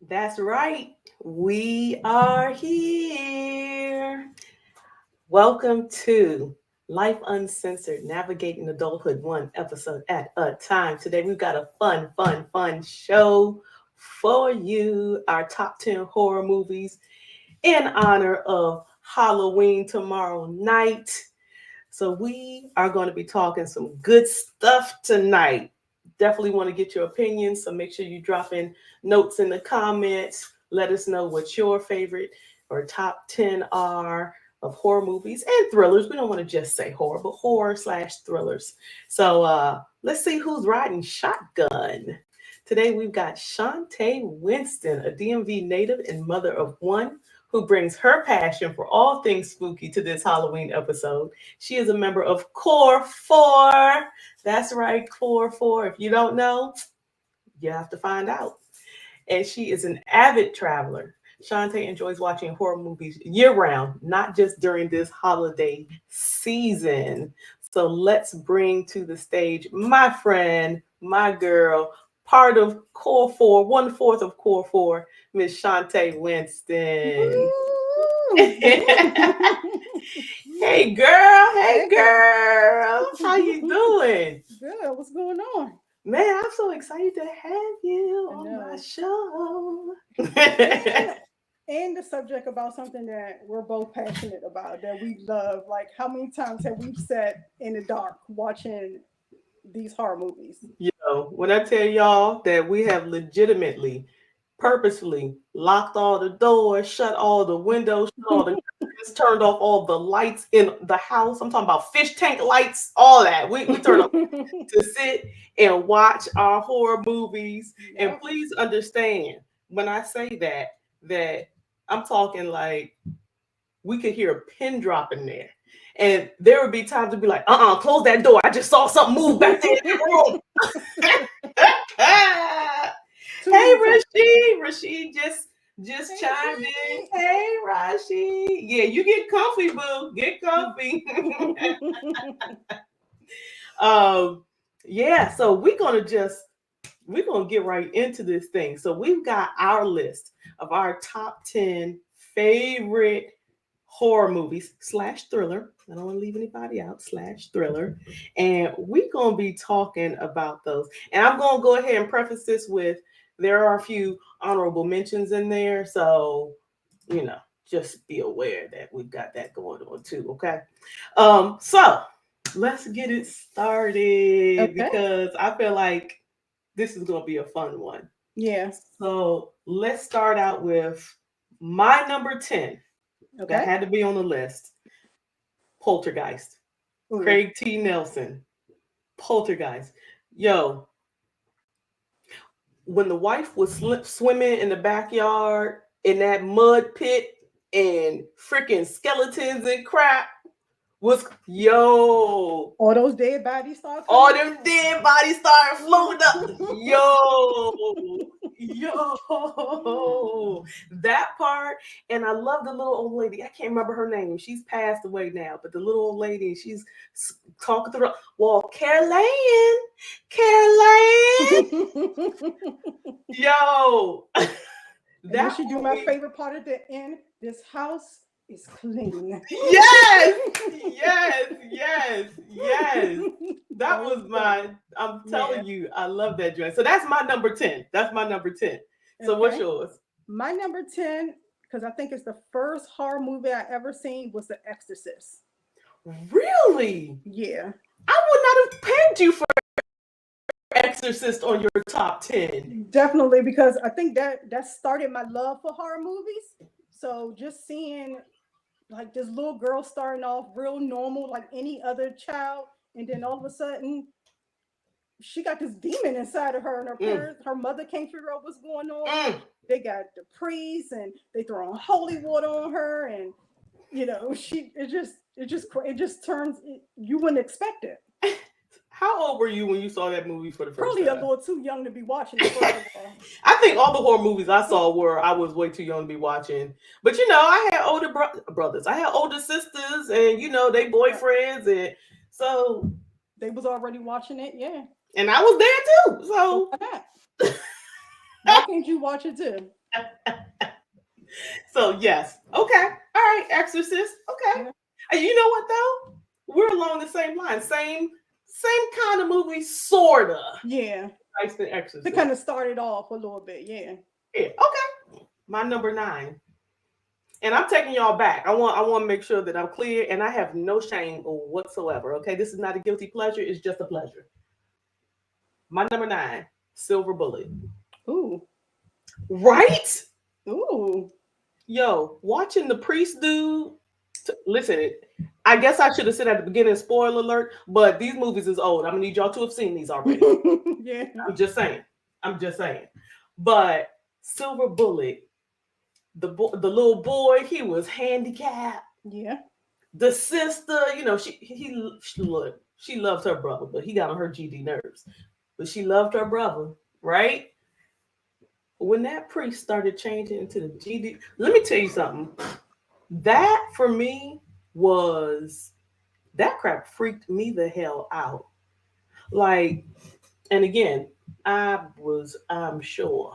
That's right. We are here. Welcome to Life Uncensored, Navigating Adulthood, one episode at a time. Today we've got a fun show for you. Our top 10 horror movies in honor of Halloween tomorrow night. So we are going to be talking some good stuff tonight. Definitely want to get your opinions, so make sure you drop in notes in the comments. Let us know what your favorite or top 10 are of horror movies and thrillers. We don't want to just say horror, but horror/thrillers. So let's see who's riding shotgun. Today we've got Shawnta Winston, a DMV native and mother of one who brings her passion for all things spooky to this Halloween episode. She is a member of Core 4. That's right, Core 4. If you don't know, you have to find out. And she is an avid traveler. Shawnta enjoys watching horror movies year round, not just during this holiday season. So let's bring to the stage my friend, my girl, part of Core 4, 1/4 of Core 4, Miss Shawnta Winston. Hey girl, hey girl. How you doing? Good. What's going on? Man, I'm so excited to have you on my show. And the subject about something that we're both passionate about, that we love. Like, how many times have we sat in the dark watching these horror movies? When I tell y'all that we have legitimately, purposefully locked all the doors, shut all the windows, shut all the turned off all the lights in the house. I'm talking about fish tank lights, all that. We turn off to sit and watch our horror movies. Yeah. And please understand when I say that I'm talking like we could hear a pin drop in there. And there would be times to be like, close that door. I just saw something move back there in the room. Hey, Rashid. Rashid just chimed in. Hey, Rashid. Yeah, you get comfy, boo. Get comfy. Yeah, so we're gonna get right into this thing. So we've got our list of our top 10 favorite horror movies / thriller. I don't want to leave anybody out / thriller. And we're going to be talking about those. And I'm going to go ahead and preface this with there are a few honorable mentions in there. So, just be aware that we've got that going on too. Okay. So let's get it started because I feel like this is going to be a fun one. Yeah. So let's start out with my number 10. That had to be on the list. Poltergeist. Ooh. Craig T. Nelson. Poltergeist. Yo, when the wife was swimming in the backyard in that mud pit and freaking skeletons and crap, all those dead bodies started floating up. Yo, that part. And I love the little old lady. I can't remember her name. She's passed away now, but the little old lady, she's talking through the wall. Caroline. Yo. That should do my favorite part at the end. This house is clean. Yes. That was I'm telling you, I love that dress. So that's my number 10. So what's yours? My number 10, because I think it's the first horror movie I ever seen, was The Exorcist. Really? Yeah. I would not have pegged you for Exorcist on your top 10. Definitely, because I think that started my love for horror movies. So just seeing like this little girl starting off real normal like any other child, and then all of a sudden she got this demon inside of her, and her parents, her mother can't figure out what's going on. They got the priest and they throwing holy water on her, and it just turns, you wouldn't expect it. How old were you when you saw that movie for the first time? Probably a little too young to be watching it. I think all the horror movies I saw I was way too young to be watching. But I had older brothers. I had older sisters, and they boyfriends, and so they was already watching it. Yeah. And I was there too. So why can't you watch it too? So yes, okay, all right, Exorcist, okay. Yeah. And you know what though? We're along the same line, same kind of movie, sorta. Yeah. Nice than To Exorcist. kind of start it off a little bit. Yeah. Yeah, okay. My number 9, and I'm taking y'all back. I want to make sure that I'm clear, and I have no shame whatsoever. Okay, this is not a guilty pleasure; it's just a pleasure. My number 9, Silver Bullet. Ooh. Right? Ooh. Yo, watching the priest dude. Listen, I guess I should have said at the beginning, spoiler alert, but these movies is old. I'm gonna need y'all to have seen these already. Yeah. I'm just saying. I'm just saying. But Silver Bullet, the little boy, he was handicapped. Yeah. The sister, she loved her brother, but he got on her GD nerves. But she loved her brother, right? When that priest started changing into the GD, let me tell you something. That for me was that crap freaked me the hell out. Like, and again, I'm sure,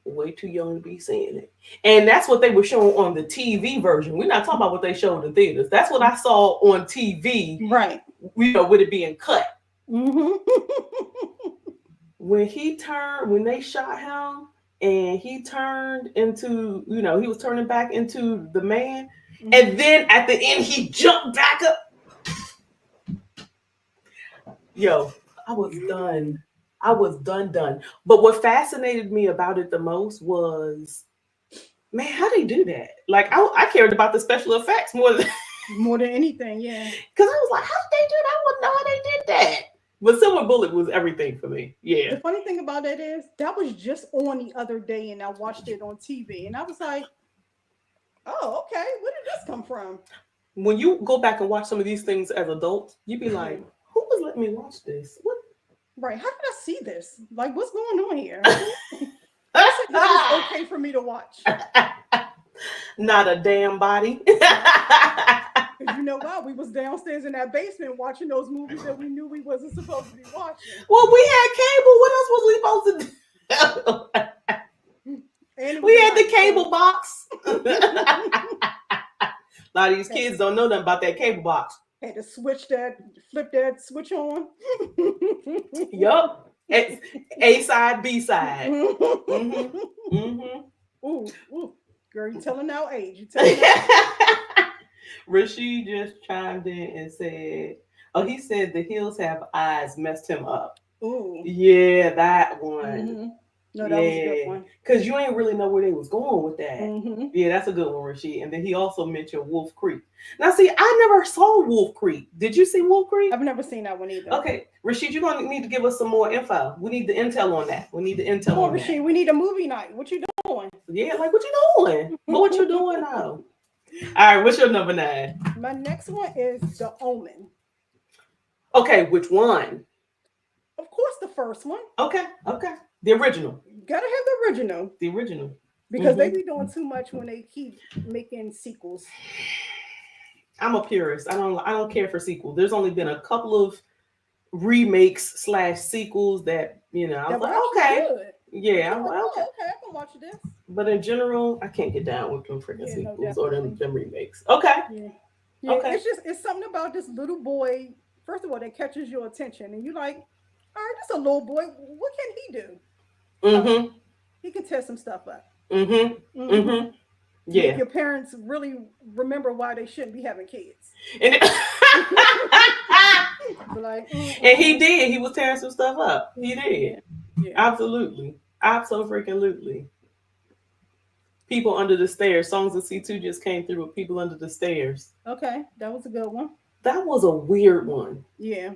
way too young to be seeing it. And that's what they were showing on the TV version. We're not talking about what they showed in theaters. That's what I saw on TV, Right. with it being cut. Mm-hmm. When they shot him and he turned into, he was turning back into the man. And then at the end, he jumped back up. Yo, I was done. I was done. But what fascinated me about it the most was, man, how they do that? Like, I cared about the special effects more than More than anything, yeah. because I was like, how did they do that? I wouldn't know how they did that. But Silver Bullet was everything for me. Yeah. The funny thing about that is that was just on the other day, and I watched it on TV, and I was like, "Oh, okay, where did this come from?" When you go back and watch some of these things as adults, you'd be like, who was letting me watch this? What? Right? How did I see this? Like, what's going on here? I said this was okay for me to watch. Not a damn body. Because you know why? We was downstairs in that basement watching those movies that we knew we wasn't supposed to be watching. Well, we had cable. What else was we supposed to do? And We had the cable box. A lot of these kids don't know nothing about that cable box. Had to flip that switch on. Yup. A side, B side. Mm-hmm. Mm-hmm. Ooh. Girl, you telling our age. You telling our Rashid just chimed in and said, oh, he said the hills have eyes messed him up. Ooh. Yeah, that one. Mm-hmm. No, that was a good one. Because you ain't really know where they was going with that. Mm-hmm. Yeah, that's a good one, Rashid. And then he also mentioned Wolf Creek. Now, see, I never saw Wolf Creek. Did you see Wolf Creek? I've never seen that one either. Okay, Rashid, you're going to need to give us some more info. We need the intel on that. Rashid, we need a movie night. What you doing? Yeah, like what you doing? What you doing now? All right, what's your number 9? My next one is The Omen. Okay, which one? Of course, the first one. Okay. The original. You gotta have the original. The original. Because they be doing too much when they keep making sequels. I'm a purist. I don't care for sequels. There's only been a couple of remakes / sequels that, I was like, okay. Good. Yeah, I'm like, okay. Okay, I can watch this. But in general, I can't get down with them freaking sequels no, or them remakes. Okay. Yeah. Okay. It's something about this little boy. First of all, that catches your attention, and you like, all right, this is a little boy. What can he do? He can tear some stuff up. Yeah. Make your parents really remember why they shouldn't be having kids. And like, and he did. He was tearing some stuff up. He did. Yeah. Absolutely. Absolutely. People Under the Stairs. Songs of C2 just came through with People Under the Stairs. Okay, that was a good one. That was a weird one. Yeah.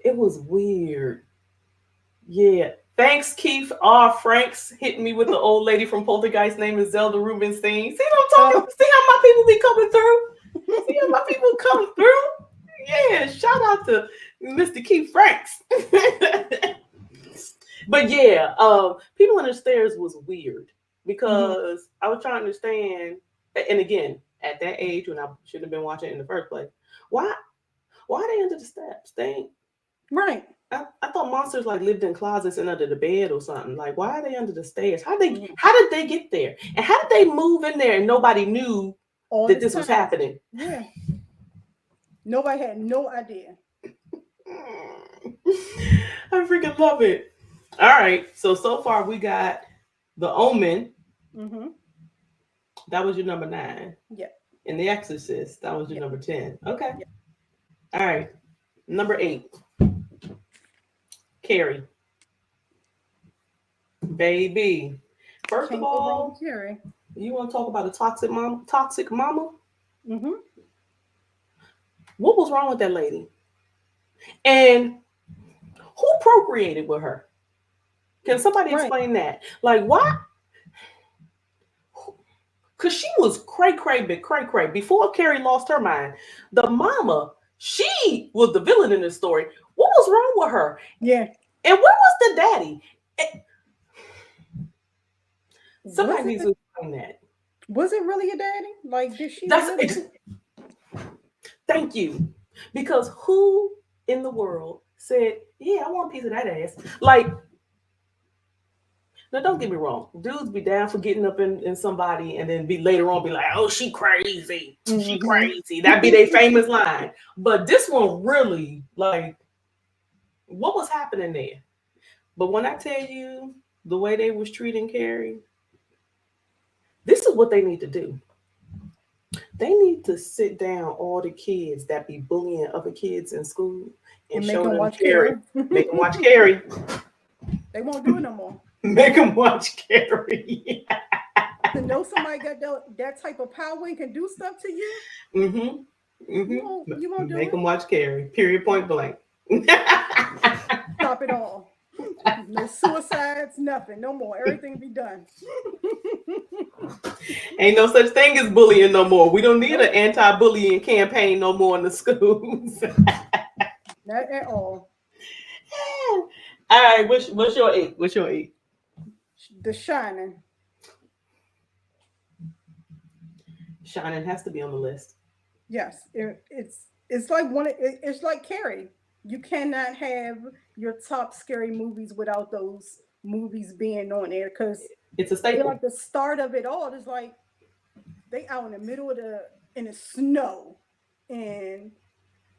It was weird. Yeah. Thanks, Keith. Frank's hitting me with the old lady from Poltergeist name is Zelda Rubinstein. See what I'm talking? See how my people be coming through? See how my people come through? Yeah. Shout out to Mr. Keith Franks. But yeah, People Under the Stairs was weird because I was trying to understand, and again, at that age when I shouldn't have been watching it in the first place, why are they under the steps? They ain't right. I thought monsters like lived in closets and under the bed or something. Like, why are they under the stairs? Mhm. How did they get there? And how did they move in there and nobody knew All that this this was time. happening? Yeah. Nobody had no idea. I freaking love it. All right. So far we got The Omen. Mm-hmm. That was your number 9. Yeah. And The Exorcist. That was your Yeah. number 10. Okay. Yeah. All right. Number 8. Carrie. Baby. First of Can't go wrong with all, Carrie. you want to talk about a toxic mom? Toxic mama? Mm-hmm. What was wrong with that lady? And who procreated with her? Can somebody Right. explain that? Like, why? Because she was big cray cray. Before Carrie lost her mind, the mama, she was the villain in this story. What was wrong with her? Yeah. And where was the daddy? Was Somebody it needs to explain that. was it really a daddy? Like, did she That's really? thank you. Because who in the world said, yeah, I want a piece of that ass? Like, now don't get me wrong. Dudes be down for getting up in somebody and then be later on be like, oh, she crazy. She Mm-hmm. crazy. That be their famous line. But this one really, like, what was happening there? But when I tell you the way they was treating Carrie, this is what they need to do. They need to sit down all the kids that be bullying other kids in school and And make show him them watch Carrie. Carrie. Make them watch Carrie. They won't do it no more. Make them watch Carrie. To know somebody got that type of power and can do stuff to you, Mm-hmm. you won't do Make it. them watch Carrie. Period. Point blank. Stop it all. No suicides, nothing, no more. Everything be done. Ain't no such thing as bullying no more. We don't need an Nope, anti-bullying campaign no more in the schools. not at all. All right, what's your 8? What's your 8? The Shining. Shining has to be on the list. Yes, it's like it's like Carrie. You cannot have your top scary movies without those movies being on there because It's a they're staple. like the start of it all. It's like they out in the middle of the snow, and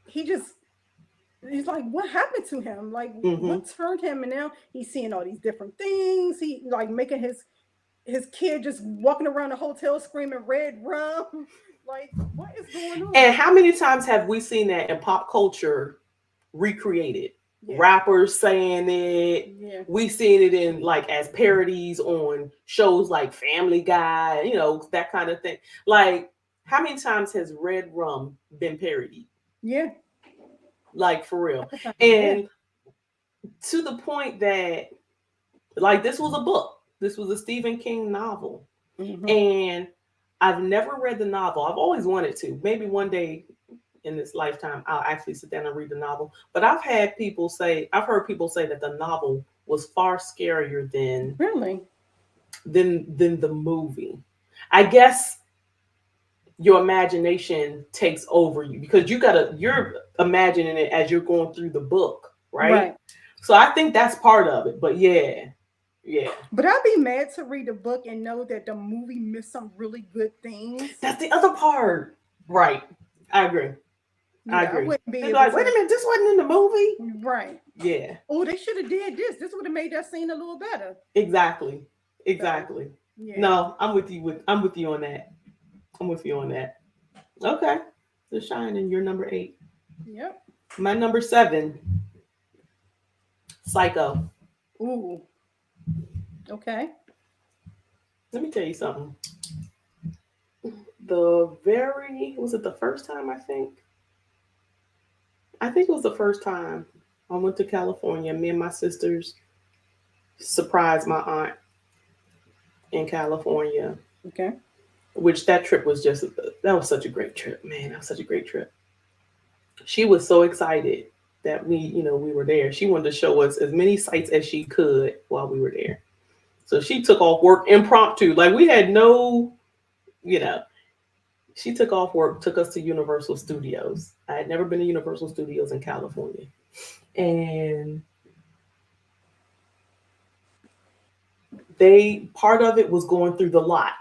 he just he's like, what happened to him? Like, Mm-hmm. what turned him? And now he's seeing all these different things. He like making his kid just walking around the hotel screaming red rum. Like, what is going And on? how many times have we seen that in pop culture recreated? Yeah, Rappers saying it. yeah, We seen it in like as parodies on shows like Family Guy, that kind of thing. Like, how many times has Red Rum been parodied? yeah. Like, for real. Yeah. And to the point that, like, this was a book. This was a Stephen King novel. Hmm. And I've never read the novel. I've always wanted to. Maybe one day in this lifetime, I'll actually sit down and read the novel. But I've heard people say that the novel was far scarier Really? than the movie. I guess your imagination takes over you because you're imagining it as you're going through the book, right? Right. So I think that's part of it. But yeah, But I'd be mad to read the book and know that the movie missed some really good things. that's the other part. Right. I agree. I Yeah, I agree. wouldn't be They'd be able like, wait a to. minute, this wasn't in the movie. Right. Yeah, Oh, they should have did this. This would have made that scene a little better. exactly. So, Exactly. yeah. No, I'm with you on that. I'm with you on that. Okay. The Shining, you're number 8. Yep. My number 7, Psycho. Ooh. Okay. Let me tell you something. Was it the first time I think? I think it was the first time I went to California. Me and my sisters surprised my aunt in California, Okay. which that was such a great trip, man. That was such a great trip. She was so excited that we were there. She wanted to show us as many sights as she could while we were there. So she took off work impromptu. Like we had no, you know, she took off work, took us to Universal Studios. I had never been to Universal Studios in California. and they part of it was going through the lot,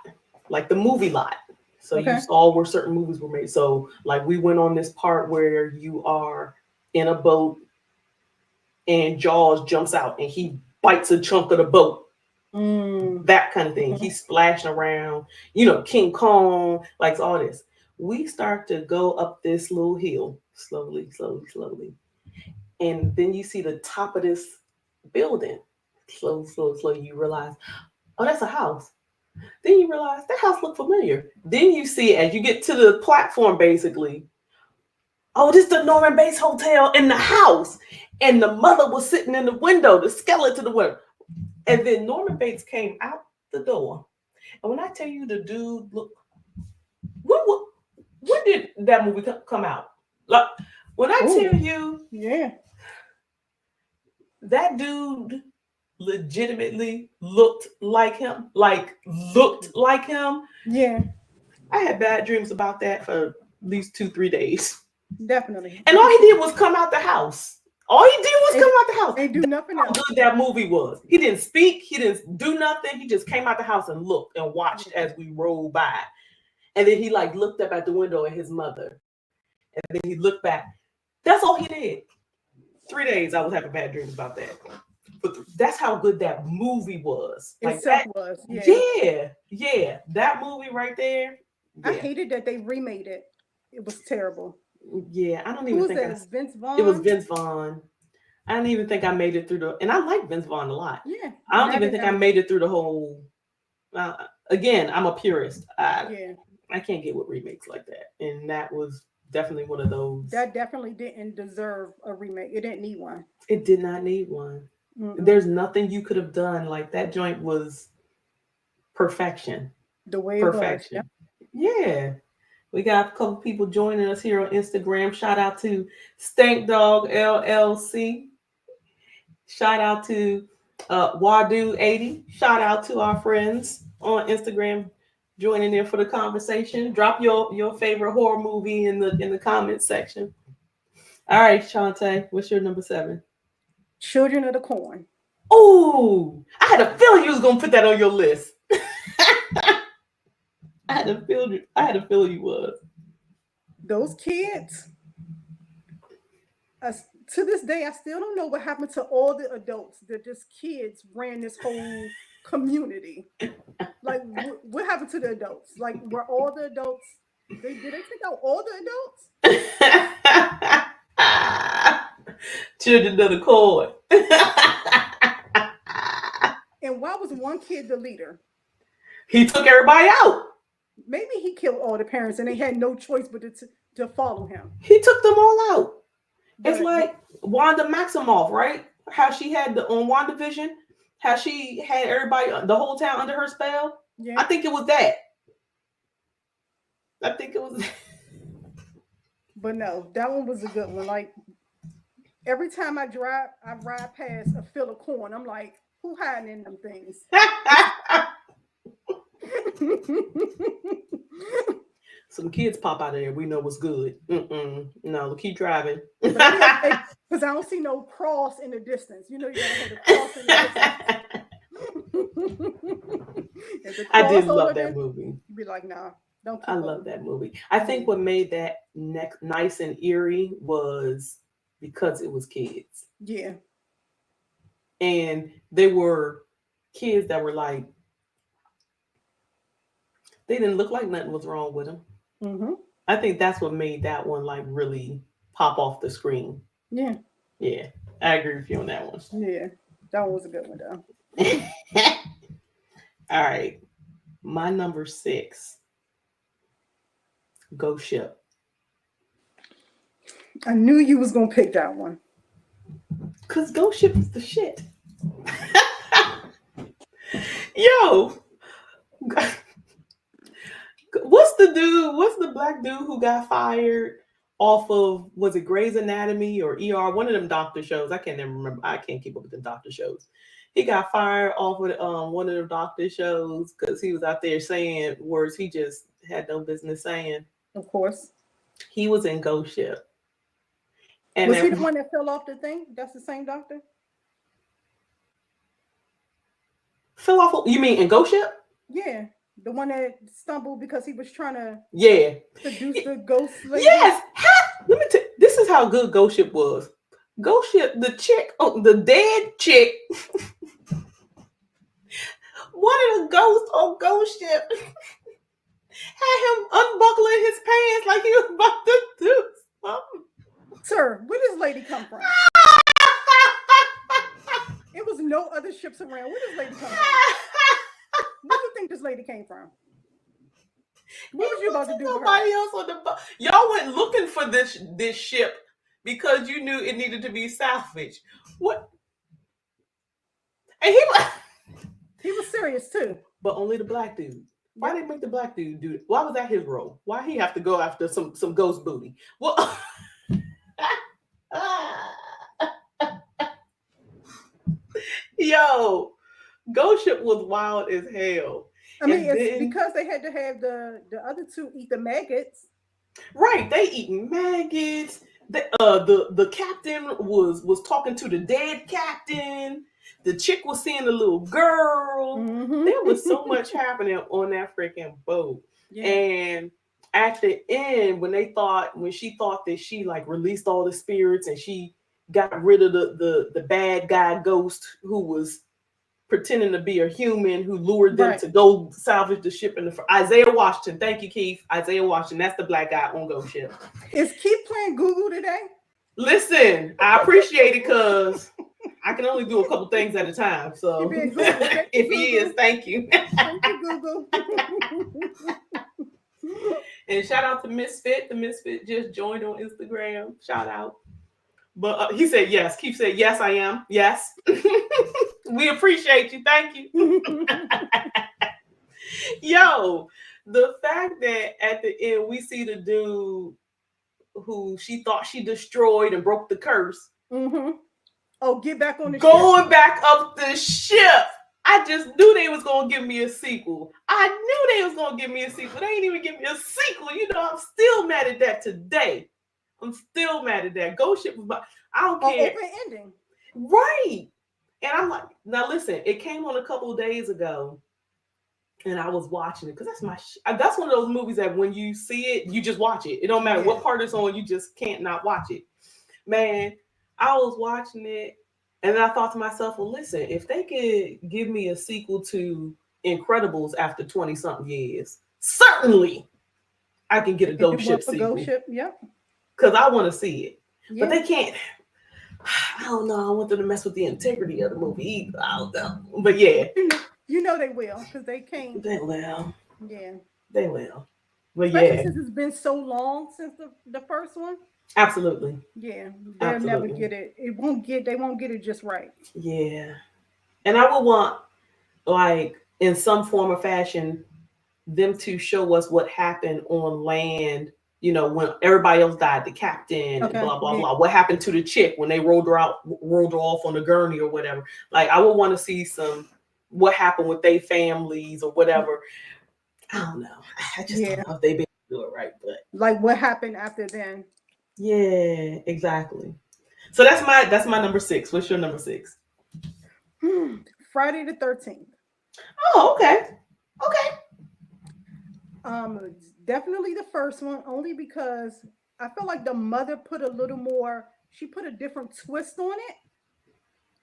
like the movie lot. So you Okay. saw where certain movies were made. So like we went on this part where you are in a boat and Jaws jumps out and he bites a chunk of the boat. Mm. That kind of thing. He's splashing around, King Kong, like all this. We start to go up this little hill slowly, slowly, slowly. And then you see the top of this building. Slow, slow, slow. You realize, oh, that's a house. Then you realize that house looked familiar. Then you see as you get to the platform, basically, oh, this is the Norman Bates Hotel in the house. And the mother was sitting in the window, the skeleton to the window. And then Norman Bates came out the door. And when I tell you the dude, look, when did that movie come out? Like, when I Ooh. tell you Yeah. that dude legitimately looked like him, looked like him. Yeah. I had bad dreams about that for at least 2-3 days. Definitely. And all he did was come out the house. All he did was come out the house. Ain't do nothing How else. good that movie was. He didn't speak. He didn't do nothing. He just came out the house and looked and watched as we rolled by. And then he like looked up at the window at his mother. And then he looked back. That's all he did. 3 days I was having bad dreams about that. But that's how good that movie was. Like Itself that was. yeah. That movie right there. I Yeah. hated that they remade it. It was terrible. Yeah, I don't Who even was think that? Vince Vaughn? it was Vince Vaughn. I don't even think I made it through and I like Vince Vaughn a lot. Yeah. I don't even think I made it through the whole. Again, I'm a purist. I can't get with remakes like that, and that was definitely one of those. That definitely didn't deserve a remake. It didn't need one. It did not need one. Mm-mm. There's nothing you could have done. Like that joint was perfection. The way Perfection. it was. Yeah. We got a couple people joining us here on Instagram. Shout out to Stank Dog LLC. Shout out to Wadu80. Shout out to our friends on Instagram joining in for the conversation. Drop your favorite horror movie in the comments section. All right, Shawnta, what's your number 7? Children of the Corn. Oh, I had a feeling you was gonna put that on your list. I had a feeling you was. Those kids. To this day, I still don't know what happened to all the adults. That just kids ran this whole community. Like, what happened to the adults? Like, were all the adults? Did they take out all the adults? Children of the Corn. And why was one kid the leader? He took everybody out. Maybe he killed all the parents and they had no choice but to follow him. He took them all out. It's like Wanda Maximoff, right? How she had on WandaVision, how she had everybody, the whole town under her spell. Yeah. I think it was that. I think it was. But no, that one was a good one. Like every time I ride past a field of corn, I'm like, who hiding in them things? Some kids pop out of there. We know what's good. No, keep driving. Because I don't see no cross in the distance. You know, you gotta have the cross in the distance. I did love that movie. You'd be like, nah, don't. I love that movie. I think what made that nice and eerie was because it was kids. Yeah. And they were kids that were like, they didn't look like nothing was wrong with them. Mm-hmm. I think that's what made that one like really pop off the screen. Yeah. Yeah. I agree with you on that one. Yeah. That one was a good one though. All right. My number 6. Ghost Ship. I knew you was gonna pick that one. Cause Ghost Ship is the shit. Yo. What's the black dude who got fired off of, was it Grey's Anatomy or ER? One of them doctor shows. I can't remember. I can't keep up with the doctor shows. He got fired off of one of the doctor shows because he was out there saying words he just had no business saying. Of course. He was in Ghost Ship. And Was he the then one that fell off the thing? That's the same doctor? fell off. You mean in Ghost Ship? Yeah. The one that stumbled because he was trying to Yeah. seduce the ghost lady. Yes. Let me tell you, this is how good Ghost Ship was. Ghost Ship, the chick, the dead chick, one of the ghosts on Ghost Ship had him unbuckling his pants like he was about to do something. Sir, where does lady come from? It was no other ships around. Where does lady come from? Where do you think this lady came from? What was you about to do with Nobody her? else on the boat. Y'all went looking for this ship because you knew it needed to be salvaged. What? And He was serious too. but only the black dude. Why they make the black dude do it? Why was that his role? Why he have to go after some ghost booty? Well, yo, Ghost Ship was wild as hell. I mean, And it's then- because they had to have the other two eat the maggots. Right, they eating maggots. The captain was talking to the dead captain. The chick was seeing the little girl. Mhm. There was so much happening on that freaking boat. Yeah. And at the end, when she thought that she like released all the spirits and she got rid of the bad guy ghost who was pretending to be a human who lured them Right. to go salvage the ship in the Isaiah Washington. Thank you, Keith. Isaiah Washington. That's the black guy on Ghost Ship. Is Keith playing Google today? Listen, I appreciate it because I can only do a couple things at a time. So You're being Google. Thank you, if he is, thank you. Thank you, Google. And shout out to Misfit. The Misfit just joined on Instagram. Shout out. But he said yes. Keith said yes, I am. Yes. We appreciate you. Thank you. Yo, the fact that at the end we see the dude who she thought she destroyed and broke the curse. Mm-hmm. Oh, get back on the Going ship. back up the ship. I just knew they was gonna give me a sequel. I knew they was gonna give me a sequel. They ain't even give me a sequel. You know, I'm still mad at that today. I'm still mad at that. Ghost Ship was I don't care. Open ending. Right. And I'm like, now listen, it came on a couple of days ago. And I was watching it because that's one of those movies that when you see it, you just watch it. It don't matter what part it's on, you just can't not watch it. Man, I was watching it and I thought to myself, well, listen, if they could give me a sequel to Incredibles after 20-something years, certainly I can get a Ghost Ship sequel. Ghost Ship, yeah. Because I want to see it. Yeah. But they can't. I don't know. I want them to mess with the integrity of the movie either. I don't know. But yeah. You know they will, because they can't. They will. Yeah. They will. But Especially yeah. since it's been so long since the first one. Absolutely. Yeah. They'll never get it. They won't get it just right. Yeah. And I would want, like, in some form or fashion, them to show us what happened on land, you know, when everybody else died, the captain, and blah, blah, blah. What happened to the chick when they rolled her off on the gurney or whatever. Like, I would want to see what happened with their families or whatever. I don't know. I just don't know if they be able to do it right, but like what happened after then. Yeah, exactly. So that's my number 6. What's your number 6? Friday the 13th. Oh, okay. Okay. Definitely the first one, only because I feel like the mother put a little more. She put a different twist on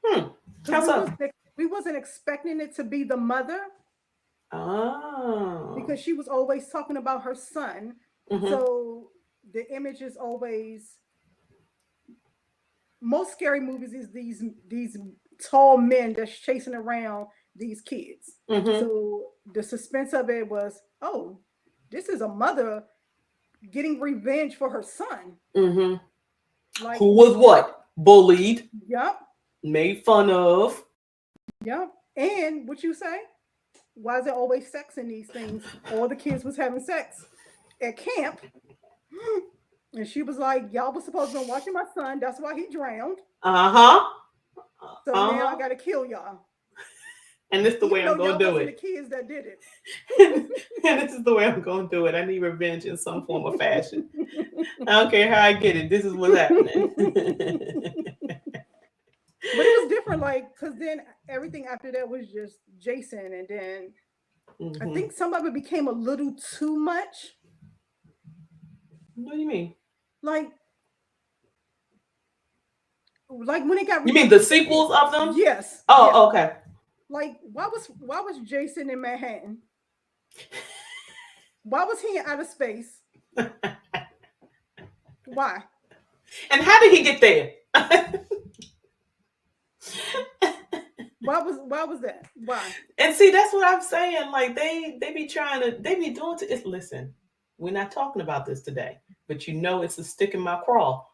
it. How so? We wasn't expecting it to be the mother. Oh. Because she was always talking about her son. Mm-hmm. So the image is always, most scary movies is these tall men that's chasing around these kids. Mm-hmm. So the suspense of it was, oh, this is a mother getting revenge for her son. Mm-hmm. Like, who was what? Bullied. Yep. Made fun of. Yep. And what you say? Why is there always sex in these things? All the kids was having sex at camp. And she was like, y'all was supposed to be watching my son. That's why he drowned. Uh-huh. So now I got to kill y'all. And this is the way Even I'm though going y'all to do wasn't the it. kids that did it. And this is the way I'm going to do it. I need revenge in some form or fashion. I don't care how I get it. This is what's happening. But it was different, like, because then everything after that was just Jason, and then I Hmm. think some of it became a little too much. What do you mean? Like, when it got You mean the repetitive. sequels of them? Yes, yes. Oh, okay. Like, why was Jason in Manhattan? Why was he in outer space? Why? And how did he get there? Why was that? Why? And see, that's what I'm saying. Like they be trying to they be doing to it. Listen, we're not talking about this today, but you know it's a stick in my craw.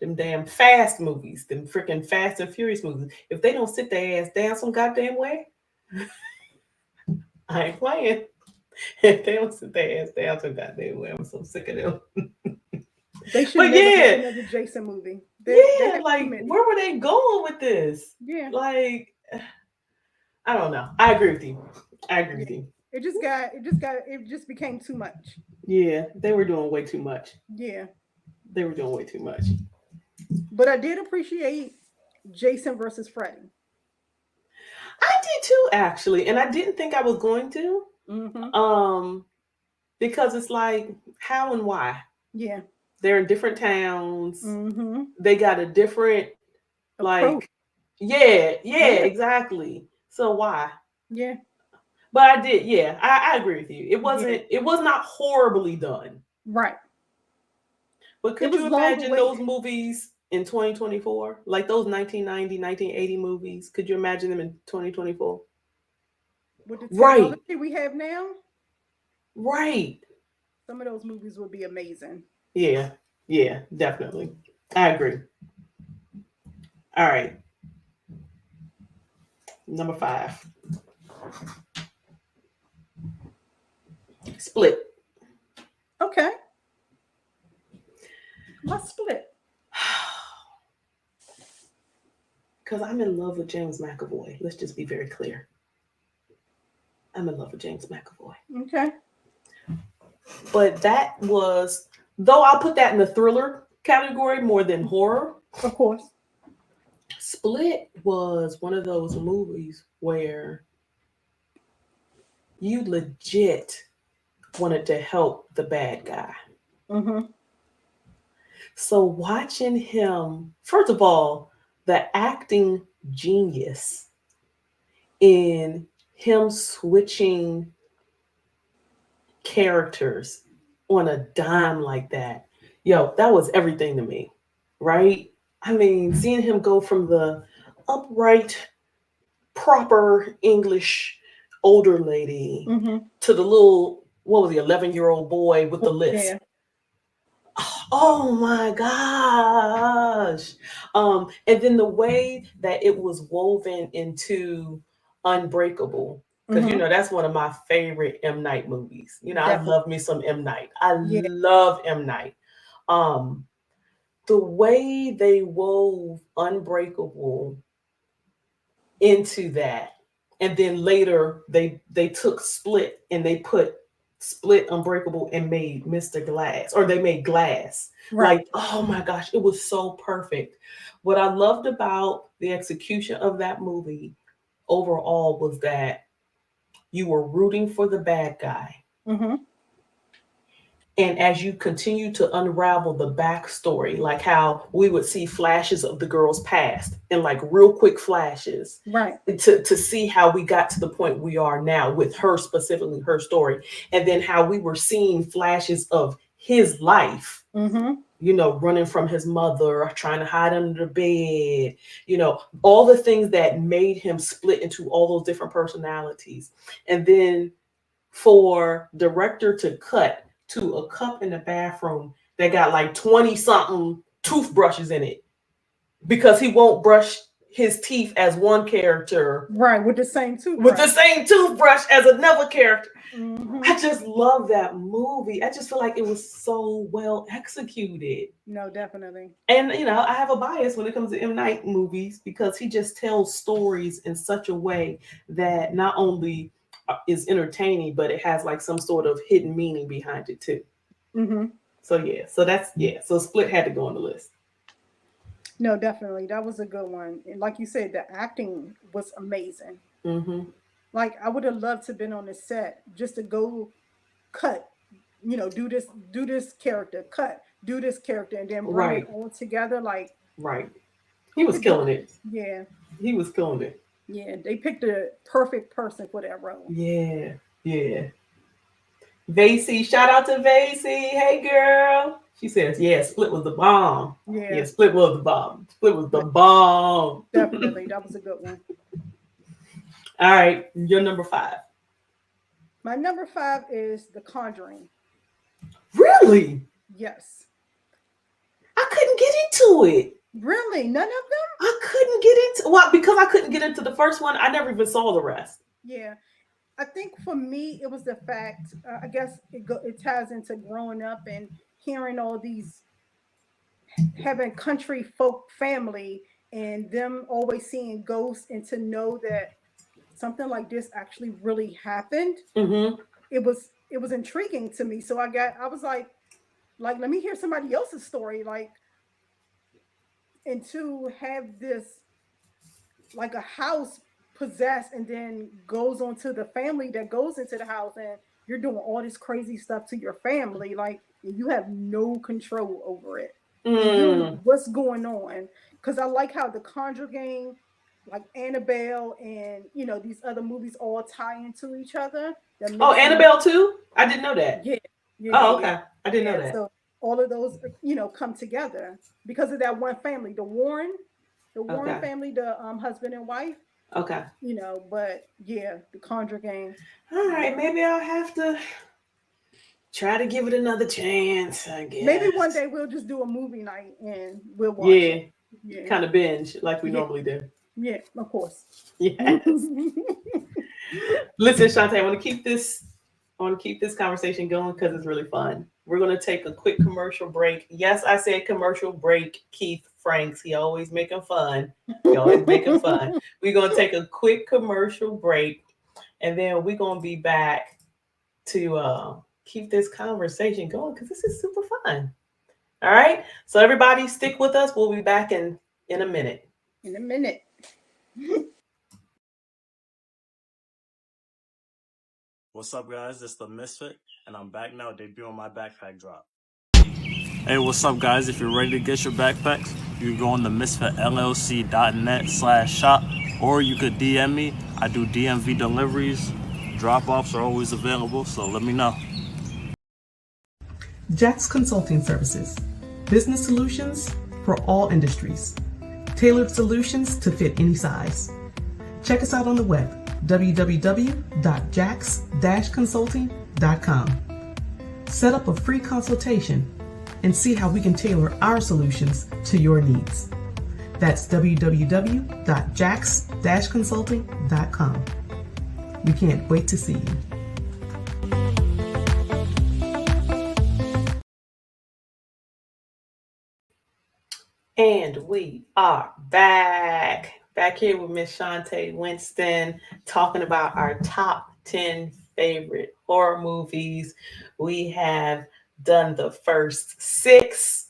Them damn fast movies, them freaking Fast and Furious movies. If they don't sit their ass down some goddamn way, I ain't playing. If they don't sit their ass down some goddamn way, I'm so sick of them. They should But never make yeah, another Jason movie. They yeah, have too like many. where were they going with this? Yeah, Like, I don't know. I agree with you. I agree yeah. with you. It just became too much. Yeah, they were doing way too much. Yeah. They were doing way too much. But I did appreciate Jason versus Freddy. I did too, actually, and I didn't think I was going to, Mm-hmm. um, because it's like how and why Yeah. they're in different towns. Mm-hmm. They got a different Approach. like, yeah, yeah, Yeah. exactly. So why? Yeah. But I did, yeah, I agree with you. Yeah. It was not horribly done. Right. But It could was you long imagine those awaited. movies in 2024? Like those 1990, 1980 movies? Could you imagine them in 2024? With the Right, technology we have now, right. some of those movies would be amazing. Yeah, yeah, definitely. I agree. All right, number 5, Split. Okay. Let's split. Because I'm in love with James McAvoy. Let's just be very clear. I'm in love with James McAvoy. Okay. But that was, though I'll put that in the thriller category more than horror, Of course. Split was one of those movies where you legit wanted to help the bad guy. Mm-hmm. So watching him, first of all, the acting genius in him switching characters on a dime like that, yo, that was everything to me, right? I mean, seeing him go from the upright, proper English older lady Mm-hmm. to the little, what was he, 11-year-old boy with the lisp. Yeah. Oh my gosh. And then the way that it was woven into Unbreakable, because you Mm-hmm. know that's one of my favorite M. Night movies. You know, I Definitely. love me some M. Night. I Yeah. love M. Night. Um, the way they wove Unbreakable into that, and then later they took Split and they put Split, Unbreakable, and made Mr. Glass, or they made Glass. Right. Like, oh my gosh, it was so perfect. What I loved about the execution of that movie overall was that you were rooting for the bad guy. Mm-hmm. And as you continue to unravel the backstory, like how we would see flashes of the girl's past and like real quick flashes Right. to see how we got to the point we are now with her, specifically her story, and then how we were seeing flashes of his life, Mm-hmm. you know, running from his mother, trying to hide under the bed, you know, all the things that made him split into all those different personalities. And then for director to cut to a cup in the bathroom that got like 20 something toothbrushes in it because he won't brush his teeth as one character Right, with the same with the toothbrush. same toothbrush as another character. I Hmm. just love that movie. I just feel like it was so well executed. No, definitely. And I have a bias when it comes to M. Night movies because he just tells stories in such a way that not only is entertaining, but it has like some sort of hidden meaning behind it too. Hmm. So yeah, so that's yeah. So Split had to go on the list. No, definitely. That was a good one. And like you said, the acting was amazing. Mm-hmm. Like I would have loved to have been on the set just to go cut, do this character, cut, do this character, and then bring it Right, all together. Like right. He who was could do killing it? it. Yeah, He was killing it. yeah. They picked the perfect person for that role. Yeah, yeah. Vasey, shout out to Vasey. Hey, girl. She says, yeah, Split was the bomb. Yeah, Yeah, Split was the bomb. Split was the but bomb. definitely that was a good one. All right, you're number 5. My number 5 is The Conjuring. Really? Yes. I couldn't get into it. Really? None of them? I couldn't get into well because I couldn't get into the first one. I never even saw the rest. Yeah. I think for me, it was the fact, I guess it ties into growing up and hearing all these, having country folk family and them always seeing ghosts and to know that something like this actually really happened. Mm-hmm. It was intriguing to me. So I was like, let me hear somebody else's story. Like, and to have this, like a house possessed and then goes on to the family that goes into the house and you're doing all this crazy stuff to your family, like you have no control over it. And you Mm. what's going on? Because I like how the Conjuring, like Annabelle and these other movies all tie into each other. That Oh, makes them Annabelle too? I didn't know that. yeah, yeah, yeah, Oh, yeah. okay. I didn't know Yeah. that. So all of those come together because of that one family, the Warren Okay. family, the husband and wife. Okay. But yeah, the Conjuring. All Yeah. right, maybe I'll have to try to give it another chance, I Maybe one guess. day we'll just do a movie night and we'll watch Yeah, it. Yeah. kind of binge like we Yeah. normally do. Yeah, of course. Yes. Listen, Shawnta, I want to keep this conversation going because it's really fun. We're going to take a quick commercial break. Yes, I said commercial break. Keith Franks, he always making fun. He always making fun. We're going to take a quick commercial break, and then we're going to be back to keep this conversation going because this is super fun. All right. So everybody, stick with us. We'll be back in a minute. In a minute. What's up, guys? It's the Misfit, and I'm back now debuting my backpack drop. Hey, what's up, guys? If you're ready to get your backpacks, you can go on the misfitllc.net/shop, or you could DM me. I do DMV deliveries. Drop-offs are always available, so let me know. Jack's Consulting Services. Business solutions for all industries. Tailored solutions to fit any size. Check us out on the web, www.jax-consulting.com. Set up a free consultation and see how we can tailor our solutions to your needs. That's www.jax-consulting.com. We can't wait to see you. And we are back here with Miss Shawnta Winston, talking about our top 10 favorite horror movies. We have done the first 6.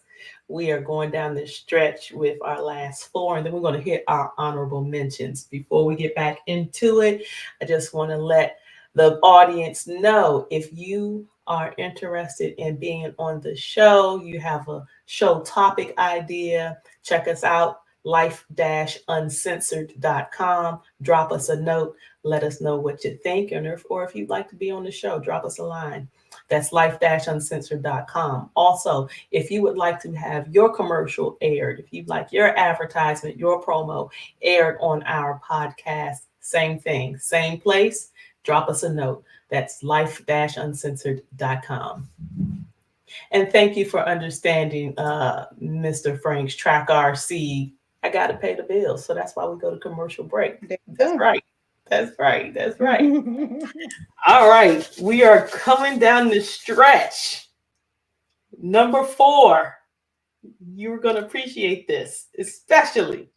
We are going down this stretch with our last 4, and then we're going to hit our honorable mentions. Before we get back into it, I just want to let the audience know if you are interested in being on the show, you have a show topic idea, check us out, life-uncensored.com. Drop us a note, let us know what you think, or if you'd like to be on the show, drop us a line. That's life-uncensored.com. Also, if you would like to have your commercial aired, if you'd like your advertisement, your promo aired on our podcast, same thing, same place, drop us a note. That's life-uncensored.com. And thank you for understanding Mr. Frank's Track RC I gotta pay the bills, so that's why we go to commercial break. There you That's go. right. That's right. That's right. All right, we are coming down the stretch. Number 4. You're gonna appreciate this, especially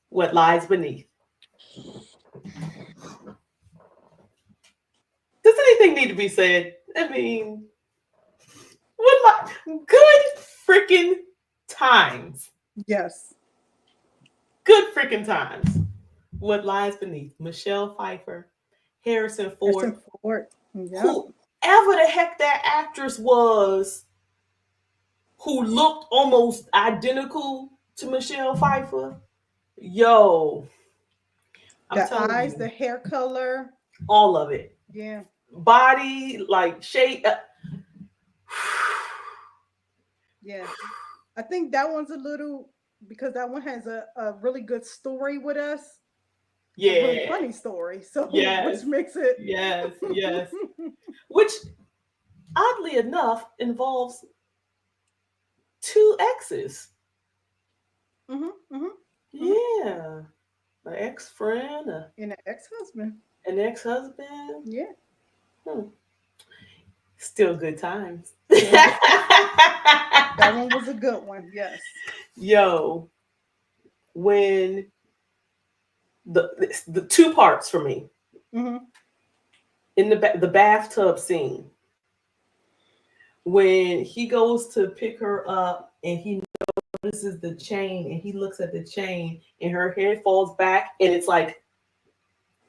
what lies beneath. Does anything need to be said? I mean, good freaking times. Yes. Good freaking times. What lies beneath? Michelle Pfeiffer, Harrison Ford, Harrison Ford. Yeah. whoever the heck that actress was, who looked almost identical to Michelle Pfeiffer. Yo, I'm The telling eyes, the you, hair color. all of it. Yeah. Body, like shape. Yeah. I think that one's a little because that one has a really good story with us. A really Yeah. funny story. So Yes. which makes it Yes. Yes. Which, oddly enough, involves 2 exes. mm-hmm. Yeah. An ex-friend, And an ex-husband. an ex-husband. Yeah. Hmm. Still good times. Still good. That one was a good one. Yes. Yo, when the 2 parts for me Mm-hmm. in the bathtub scene, when he goes to pick her up and he notices the chain and he looks at the chain and her head falls back and it's like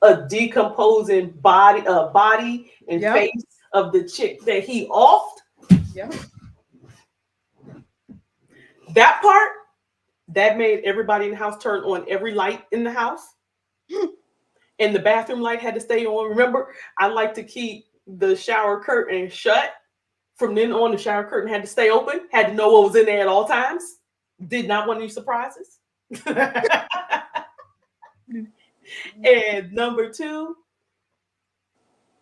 a decomposing body and Yep. face of the chick that he offed. Yep. That part, that made everybody in the house turn on every light in the house. And the bathroom light had to stay on. Remember, I like to keep the shower curtain shut. From then on, the shower curtain had to stay open, had to know what was in there at all times. Did not want any surprises. And number 2,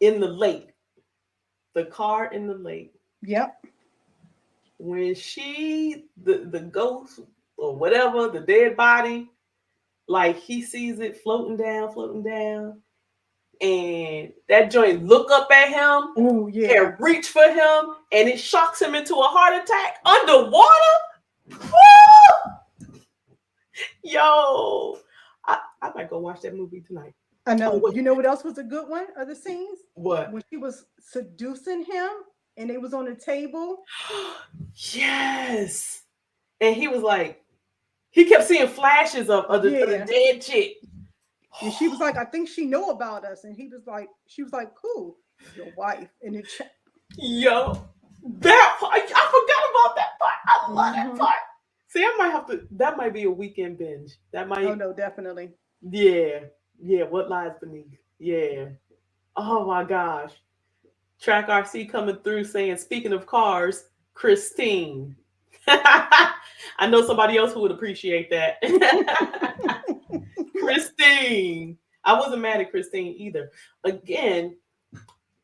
in the lake, the car in the lake, Yep. when the ghost or whatever, the dead body, like he sees it floating down, and that joint look up at him Oh and yeah. reach for him, and it shocks him into a heart attack underwater. Woo! Yo, I might go watch that movie tonight. I Oh, know. wait, You know what else was a good one? Other scenes what? when she was seducing him and they was on the table. Yes. And he was like, he kept seeing flashes of the Yeah. dead chick. And she was like, I think she know about us. And she was like, cool, your wife. And it Yo, that part, I forgot about that part. I love that Mhm. part. See, I might have to, that might be a weekend binge. That might, Oh no, definitely. yeah, what lies beneath. Yeah. Oh my gosh. Track RC coming through saying, speaking of cars, Christine. I know somebody else who would appreciate that. Christine. I wasn't mad at Christine either. Again,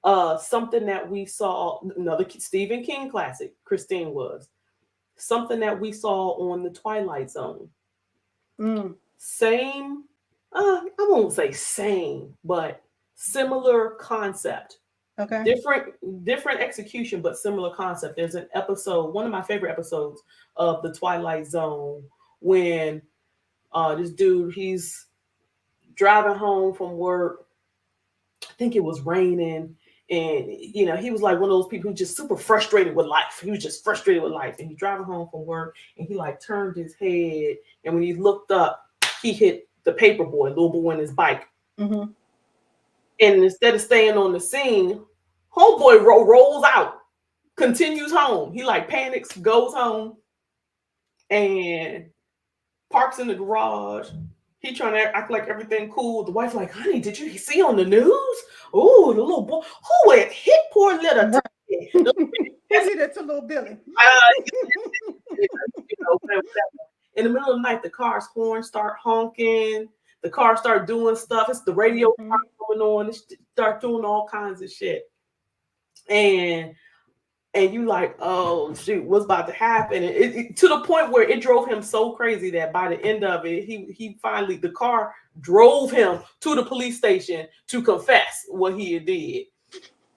something that we saw, another Stephen King classic, Christine was. Something that we saw on the Twilight Zone. Same, I won't say same, but similar concept. Okay. Different execution, but similar concept. There's an episode, one of my favorite episodes of the Twilight Zone, when this dude, he's driving home from work. I think it was raining, and he was like one of those people who just super frustrated with life. He was just frustrated with life, and he's driving home from work, and he like turned his head, and when he looked up, he hit the paper boy, little boy, on his bike. Mm-hmm. And instead of staying on the scene, homeboy rolls out, continues home. He like panics, goes home, and parks in the garage. He trying to act like everything cool. The wife like, honey, did you see on the news? Oh, the little boy who had hit poor little. Right. Who did it to little Billy? Whatever. In the middle of the night, the car's horns start honking. The car start doing stuff. It's the radio going on. It start doing all kinds of shit. And and you like, oh shoot, what's about to happen? And to the point where it drove him so crazy that by the end of it, he finally, the car drove him to the police station to confess what he had did.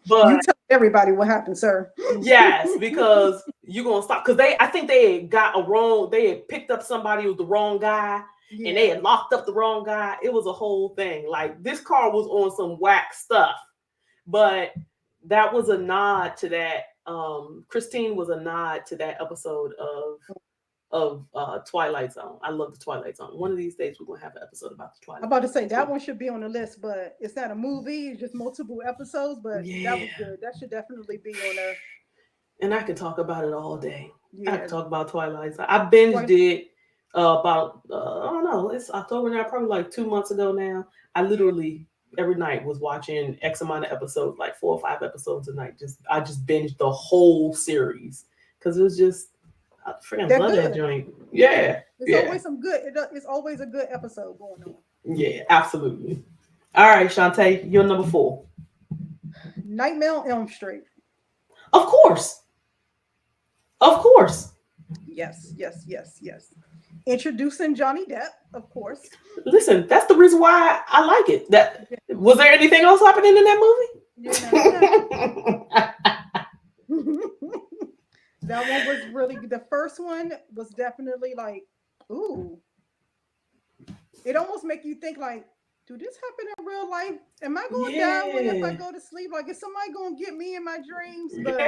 But You tell everybody what happened, sir. yes, because you're gonna stop, because I think they had picked up somebody who was the wrong guy, and they had locked up the wrong guy. It was a whole thing. Like, this car was on some whack stuff, but that was a nod to that. Christine was a nod to that episode of Twilight Zone. I love the Twilight Zone. One of these days we're gonna have an episode about the Twilight. I'm about to say that one should be on the list, but it's not a movie, it's just multiple episodes. But that was good. That should definitely be on there. And I could talk about it all day. Yeah. I could talk about Twilight Zone. I binged it about I don't know, it's October now, probably like 2 months ago now. I literally every night was watching X amount of episodes, like 4 or 5 episodes a night. I just binged the whole series because it was just, I freaking love that joint. Yeah. It's always some good. It's always a good episode going on. Yeah, absolutely. All right, Shawnta, you're number 4. Nightmare on Elm Street. Of course. Of course. Yes. Introducing Johnny Depp, of course. Listen, that's the reason why I like it. Was there anything else happening in that movie? Yeah. That one was really good. The first one was definitely like, ooh. It almost make you think like, do this happen in real life? Am I going to die if I go to sleep? Like, is somebody going to get me in my dreams? But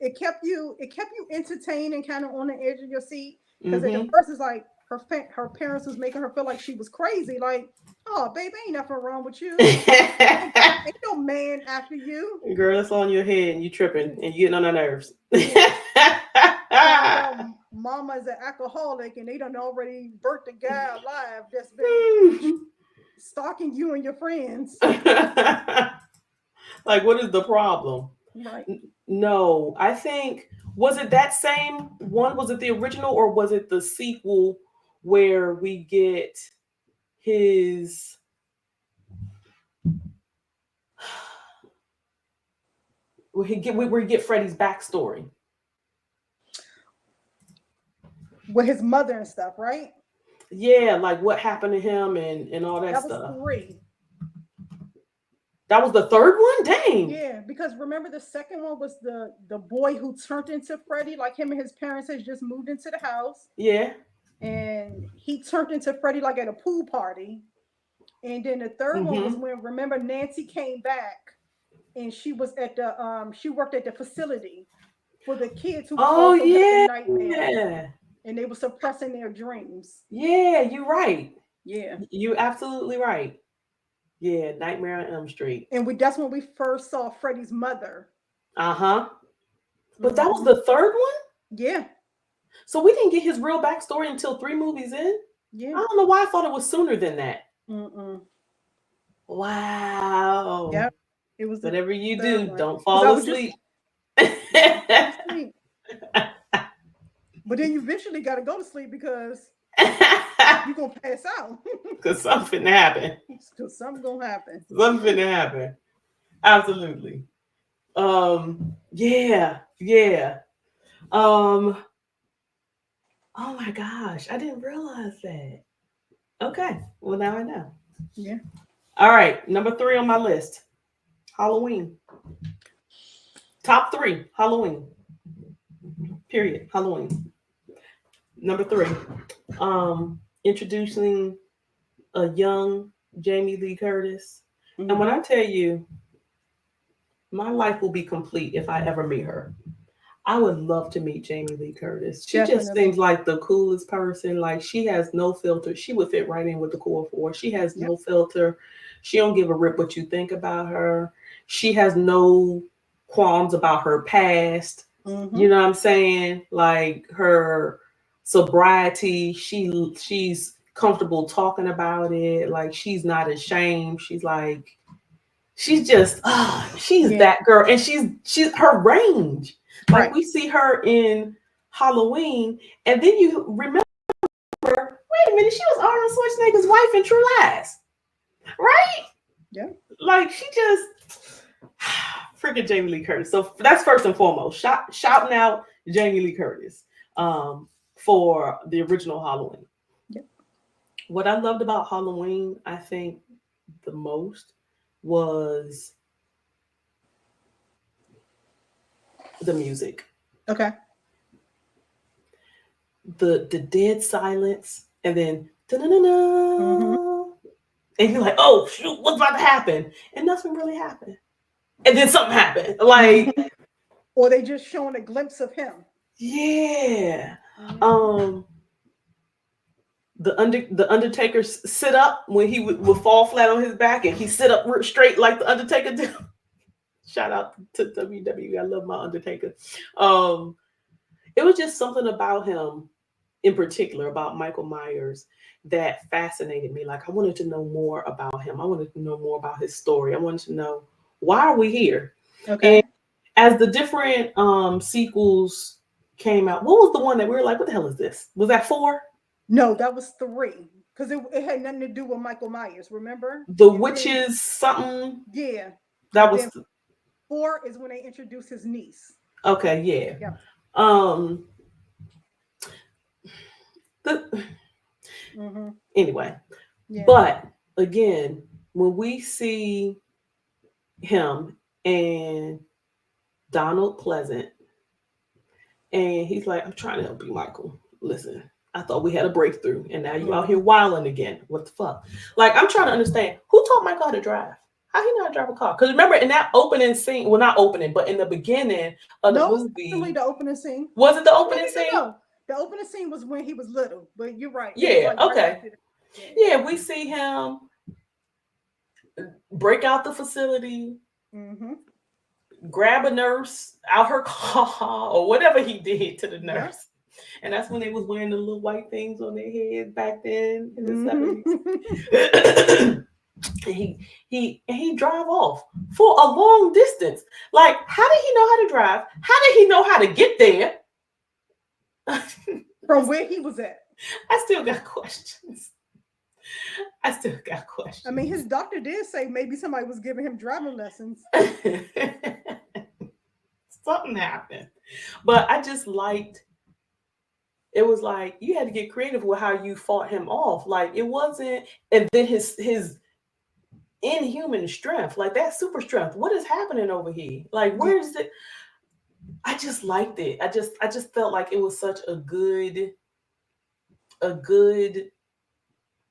it kept you entertained and kind of on the edge of your seat. Because at the first, it's like her parents was making her feel like she was crazy. Like, oh, baby, ain't nothing wrong with you. Ain't no man after you. Girl, it's on your head and you tripping and you getting on her nerves. Mama's an alcoholic and they done already burnt the guy alive that's been stalking you and your friends. Like, what is the problem? Right. No, I think, was it that same one? Was it the original or was it the sequel where we get his where we get Freddy's backstory? With his mother and stuff, right? Yeah, like what happened to him and all that stuff. That was 3. That was the third one? Dang. Yeah, because remember the second one was the boy who turned into Freddy, like him and his parents had just moved into the house. Yeah. And he turned into Freddy like at a pool party. And then the third one was when, remember, Nancy came back and she was at the she worked at the facility for the kids who had nightmares. And they were suppressing their dreams. Yeah, you're right. Yeah. You're absolutely right. Yeah, Nightmare on Elm Street. And that's when we first saw Freddy's mother. Uh-huh. But that was the third one? Yeah. So we didn't get his real backstory until 3 movies in? Yeah. I don't know why I thought it was sooner than that. Mm-mm. Wow. Yeah. It was whatever you do, don't fall asleep. But then you eventually got to go to sleep because you're going to pass out. Because something happened. Because something's going to happen. Something happen. Absolutely. Yeah. Oh my gosh. I didn't realize that. Okay. Well, now I know. Yeah. All right. Number 3 on my list. Halloween. Top 3. Halloween. Period. Halloween. Number 3. Introducing a young Jamie Lee Curtis. Mm-hmm. And when I tell you, my life will be complete if I ever meet her. I would love to meet Jamie Lee Curtis. She just seems like the coolest person. Like, she has no filter. She would fit right in with the core 4. She has no filter. She don't give a rip what you think about her. She has no qualms about her past. Mm-hmm. You know what I'm saying? Like, her sobriety, she's comfortable talking about it. Like, she's not ashamed. She's just that girl. And she's her range. Like, we see her in Halloween, and then you remember, wait a minute, she was Arnold Schwarzenegger's wife in True Lies, right? Yeah. Like, she just freaking Jamie Lee Curtis. So that's first and foremost. Shouting out Jamie Lee Curtis for the original Halloween. Yep. What I loved about Halloween, I think the most was the music. Okay. The dead silence, and then and you're like, oh shoot, what's about to happen? And nothing really happened. And then something happened. Like or they just showing a glimpse of him. Yeah. The Undertaker sit up when he would fall flat on his back, and he sit up straight like the Undertaker did. Shout out to WWE. I love my Undertaker. It was just something about him, in particular, about Michael Myers, that fascinated me. Like, I wanted to know more about him. I wanted to know more about his story. I wanted to know, why are we here? Okay. And as the different sequels came out, what was the one that we were like, what the hell is this? Was that 4? No, that was 3. Because it had nothing to do with Michael Myers, remember? The Witches something? Yeah. That was... 4 is when they introduced his niece. Okay, yeah. Anyway, but again, when we see him and Donald Pleasant, and he's like, I'm trying to help you, Michael. Listen, I thought we had a breakthrough, and now you out here wilding again. What the fuck? Like, I'm trying to understand, who taught Michael how to drive? How he know how to drive a car? Because remember, in that opening scene, well, not opening, but in the beginning of the movie, really the opening scene. Was it the opening scene? No. The opening scene was when he was little, but you're right. Yeah, okay. Yeah, we see him break out the facility, grab a nurse out her car, or whatever he did to the nurse. And that's when they was wearing the little white things on their head back then in the 70s. And he drive off for a long distance. Like, how did he know how to drive? How did he know how to get there? From where he was at. I still got questions. I mean, his doctor did say maybe somebody was giving him driving lessons. Something happened. But I just liked, it was like, you had to get creative with how you fought him off. Like, it wasn't, and then his inhuman strength, like that super strength. What is happening over here? Like, where is it? I just liked it. I just felt like it was such a good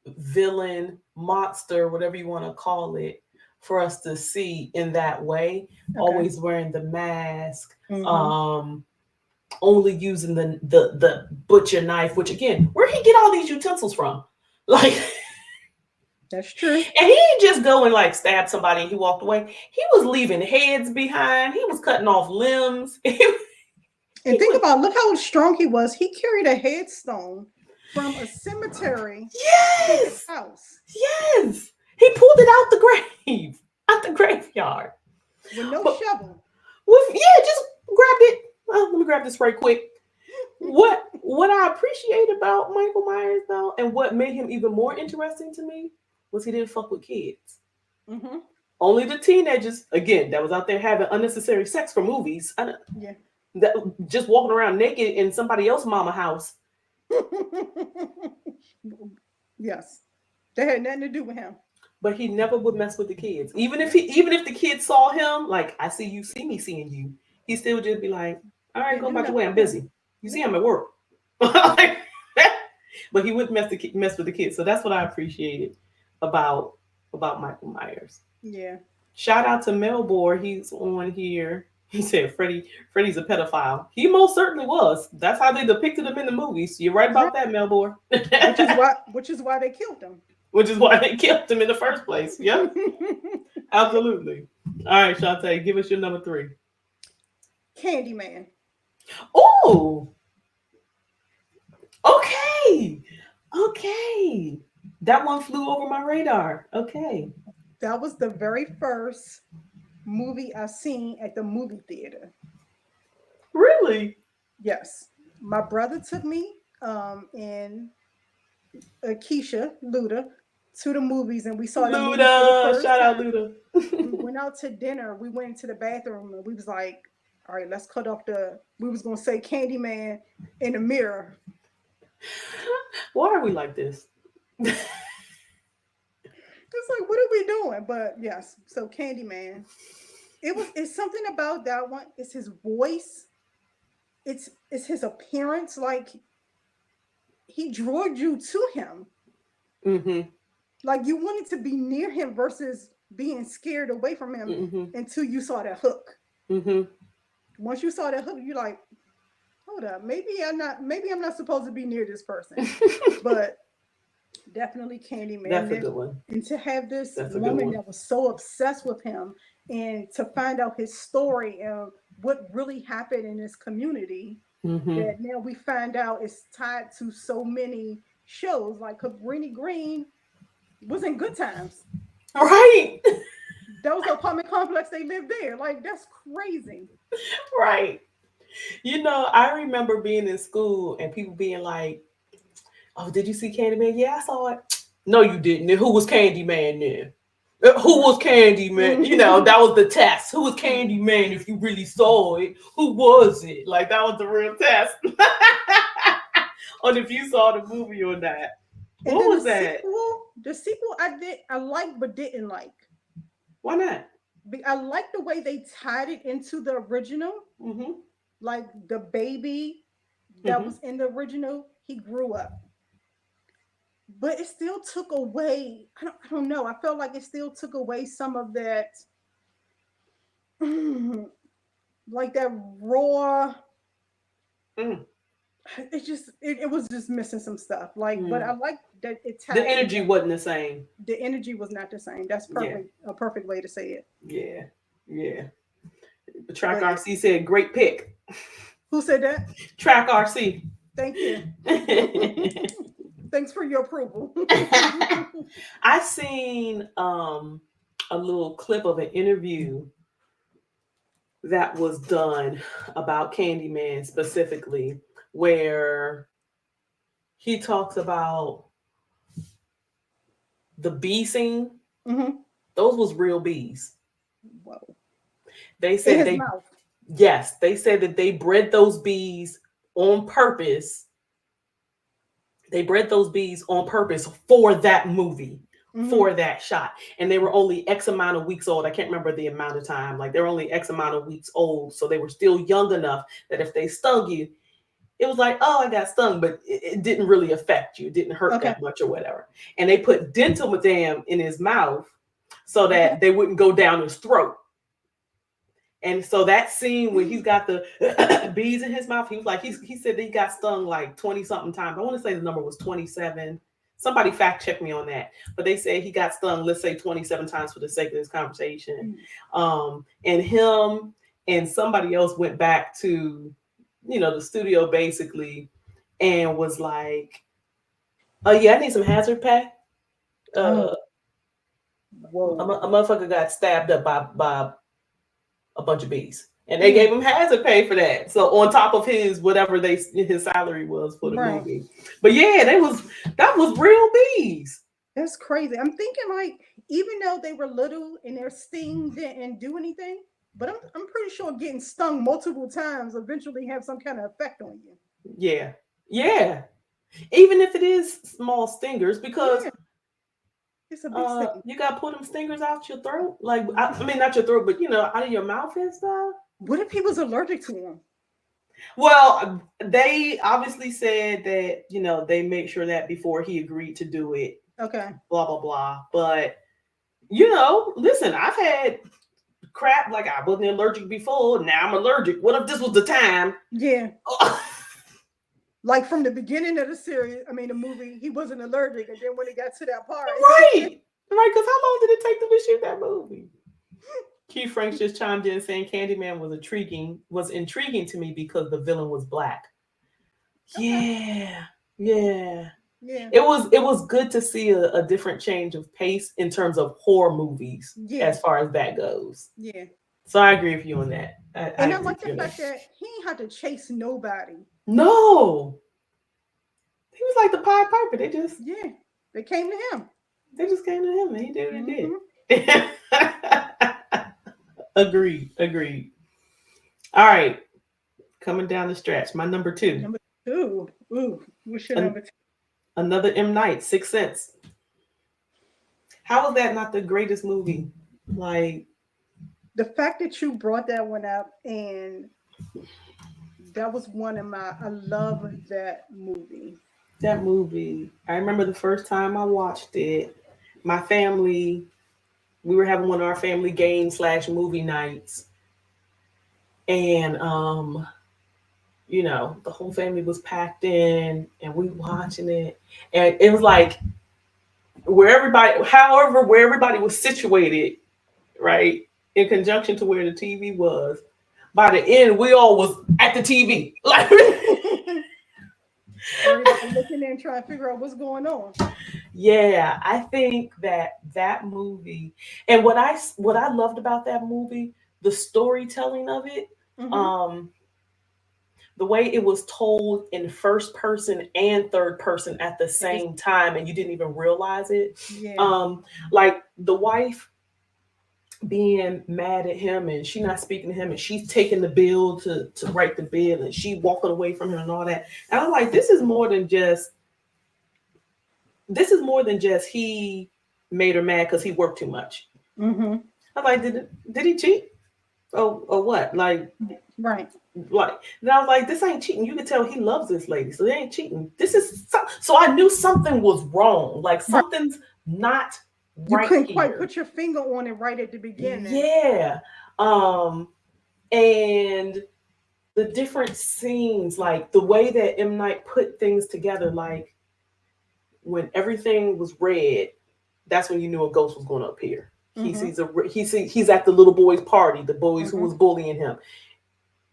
villain, monster, whatever you want to call it, for us to see in that way. Okay. Always wearing the mask, only using the butcher knife, which again, where'd he get all these utensils from? Like, that's true. And he didn't just go and like stab somebody and he walked away. He was leaving heads behind. He was cutting off limbs. Think about, look how strong he was. He carried a headstone from a cemetery to his house. Yes. He pulled it out the graveyard. With no shovel. Just grabbed it. Let me grab this right quick. What I appreciate about Michael Myers, though, and what made him even more interesting to me, was he didn't fuck with kids. Only the teenagers, again, that was out there having unnecessary sex for movies. That just walking around naked in somebody else's mama house. Yes, they had nothing to do with him. But he never would mess with the kids. Even if the kids saw him, like, I see you, see me seeing you, he still would just be like, all right, go about your way, I'm busy. You see, I'm at work. But he wouldn't mess with the kids. So that's what I appreciated about Michael Myers. Yeah. Shout out to Melbourne. He's on here. He said Freddy's a pedophile. He most certainly was. That's how they depicted him in the movies. You're right about that, Melbourne. Which is why they killed him. Which is why they killed him in the first place. Yep. Absolutely. All right, Shawnta, give us your number 3. Candyman. Oh. Okay. That one flew over my radar. Okay. That was the very first movie I seen at the movie theater. Really? Yes. My brother took me and Keisha Luda to the movies, and we saw the movie for the first shout time. out Luda. We went out to dinner. We went into the bathroom and we was like, all right, let's cut off we was going to say Candyman in the mirror. Why are we like this? It's like, what are we doing? But yes, so Candyman. It's something about that one. It's his voice. It's his appearance. Like he drew you to him. Mm-hmm. Like you wanted to be near him versus being scared away from him until you saw that hook. Mm-hmm. Once you saw that hook, you're like, hold up, maybe I'm not supposed to be near this person. But definitely Candyman. That's a good one. And to have this woman that was so obsessed with him and to find out his story and what really happened in this community that now we find out is tied to so many shows. Like Cabrini Green was in Good Times. Right. That was the apartment complex they lived there. Like, that's crazy. Right. You know, I remember being in school and people being like, oh, did you see Candyman? Yeah, I saw it. No, you didn't. Who was Candyman then? Who was Candyman? You know, that was the test. Who was Candyman if you really saw it? Who was it? Like, that was the real test. On if you saw the movie or not. And what was that? The sequel I liked but didn't like. Why not? I like the way they tied it into the original. Like the baby that was in the original, he grew up. But it still took away, I don't know. I felt like it still took away some of that, like that raw. It was just missing some stuff. Like, but I like that it tied. The energy wasn't the same. The energy was not the same. That's perfect. Yeah. A perfect way to say it. Yeah, yeah. Track RC said, "Great pick." Who said that? Track RC. Thank you. Thanks for your approval. I seen a little clip of an interview that was done about Candyman specifically, where he talks about the bee scene. Those was real bees. Whoa. They said they said that they bred those bees on purpose. They bred those bees on purpose for that movie, for that shot. And they were only X amount of weeks old. I can't remember the amount of time. Like, they were only X amount of weeks old. So they were still young enough that if they stung you, it was like, oh, I got stung, but it didn't really affect you. It didn't hurt that much or whatever. And they put dental dam in his mouth so that they wouldn't go down his throat. And so that scene when he's got the bees in his mouth, he was like, he said that he got stung like 20 something times. I want to say the number was 27. Somebody fact check me on that. But they said he got stung, let's say 27 times for the sake of this conversation. And him and somebody else went back to, you know, the studio basically and was like, oh yeah, I need some hazard pay. Whoa. A motherfucker got stabbed up by a bunch of bees, and they gave him hazard pay for that. So on top of his whatever his salary was for the movie. But yeah, that was real bees. That's crazy. I'm thinking, like, even though they were little and their sting didn't do anything, but I'm pretty sure getting stung multiple times eventually have some kind of effect on you. Yeah. Even if it is small stingers, because it's a big sting. You got to pull them stingers out your throat. Like, I mean, not your throat, but, you know, out of your mouth and stuff. What if he was allergic to them? Well, they obviously said that, you know, they made sure that before he agreed to do it. Okay. Blah, blah, blah. But, you know, listen, I've had crap like I wasn't allergic before. Now I'm allergic. What if this was the time? Yeah. Like from the beginning of the movie, he wasn't allergic, and then when he got to that part, right? Because how long did it take them to shoot that movie? Keith Franks just chimed in saying Candyman was intriguing to me because the villain was black. Yeah. It was good to see a different change of pace in terms of horror movies as far as that goes. Yeah. So I agree with you on that. I like the fact that he ain't had to chase nobody. No. He was like the Pied Piper. They came to him. They just came to him and he did what he did. Agreed. Agreed. All right. Coming down the stretch. My number two. Number two. Ooh, what's your An- number two? Another M. Night, Sixth Sense. How is that not the greatest movie? Like, The fact that you brought that one up, and that was one of my, I love that movie. that movie, I remember the first time I watched it, my family, we were having one of our family game slash movie nights. And the whole family was packed in and we watching it. And it was like where everybody was situated, right? In conjunction to where the TV was. By the end, we all was at the TV. Like Everybody looking in trying to figure out what's going on. yeah, I think that movie and what I loved about that movie, the storytelling of it, Mm-hmm. um, the way it was told in first person and third person at the same time, and you didn't even realize it. Yeah. Like the wife being mad at him and she not speaking to him and she's taking the bill to write the bill and she walking away from him and all that. And I'm like, this is more than just he made her mad because he worked too much. Mm-hmm. I'm like, did he cheat? Or what? Right. And I was like, this ain't cheating. You can tell he loves this lady, so they ain't cheating. So I knew something was wrong. Like something's not You right couldn't here. quite put your finger on it right at the beginning. Yeah. And the different scenes, like the way that M. Night put things together, like when everything was red, that's when you knew a ghost was going to appear. Mm-hmm. He's at the little boy's party, the boys Mm-hmm. who was bullying him.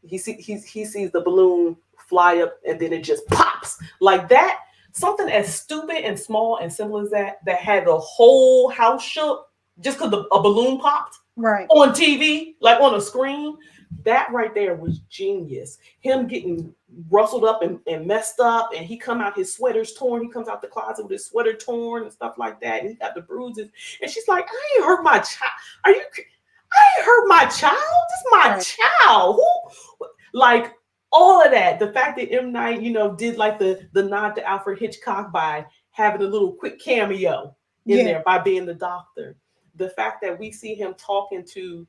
He sees the balloon fly up and then it just pops like that. Something as stupid and small and simple as that had the whole house shook just because a balloon popped Right. on TV, like on a screen. That right there was genius. Him getting rustled up and messed up, and he come out, his sweater's torn. He comes out the closet with his sweater torn and stuff like that. And he got the bruises. And she's like, I ain't hurt my child. I ain't hurt my child. This is my child. Who? Like all of that. The fact that M. Night, did like the nod to Alfred Hitchcock by having a little quick cameo in there by being the doctor. The fact that we see him talking to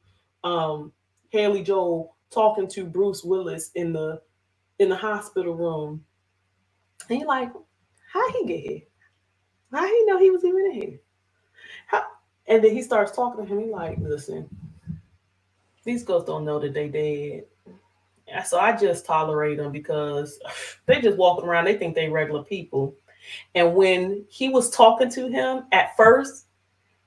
Haley Joel talking to Bruce Willis in the hospital room. And you're like, how he get here? How he know he was even in here? And then he starts talking to him. He's like, listen, these ghosts don't know that they dead. So I just tolerate them because they just walking around. They think they regular people. And when he was talking to him at first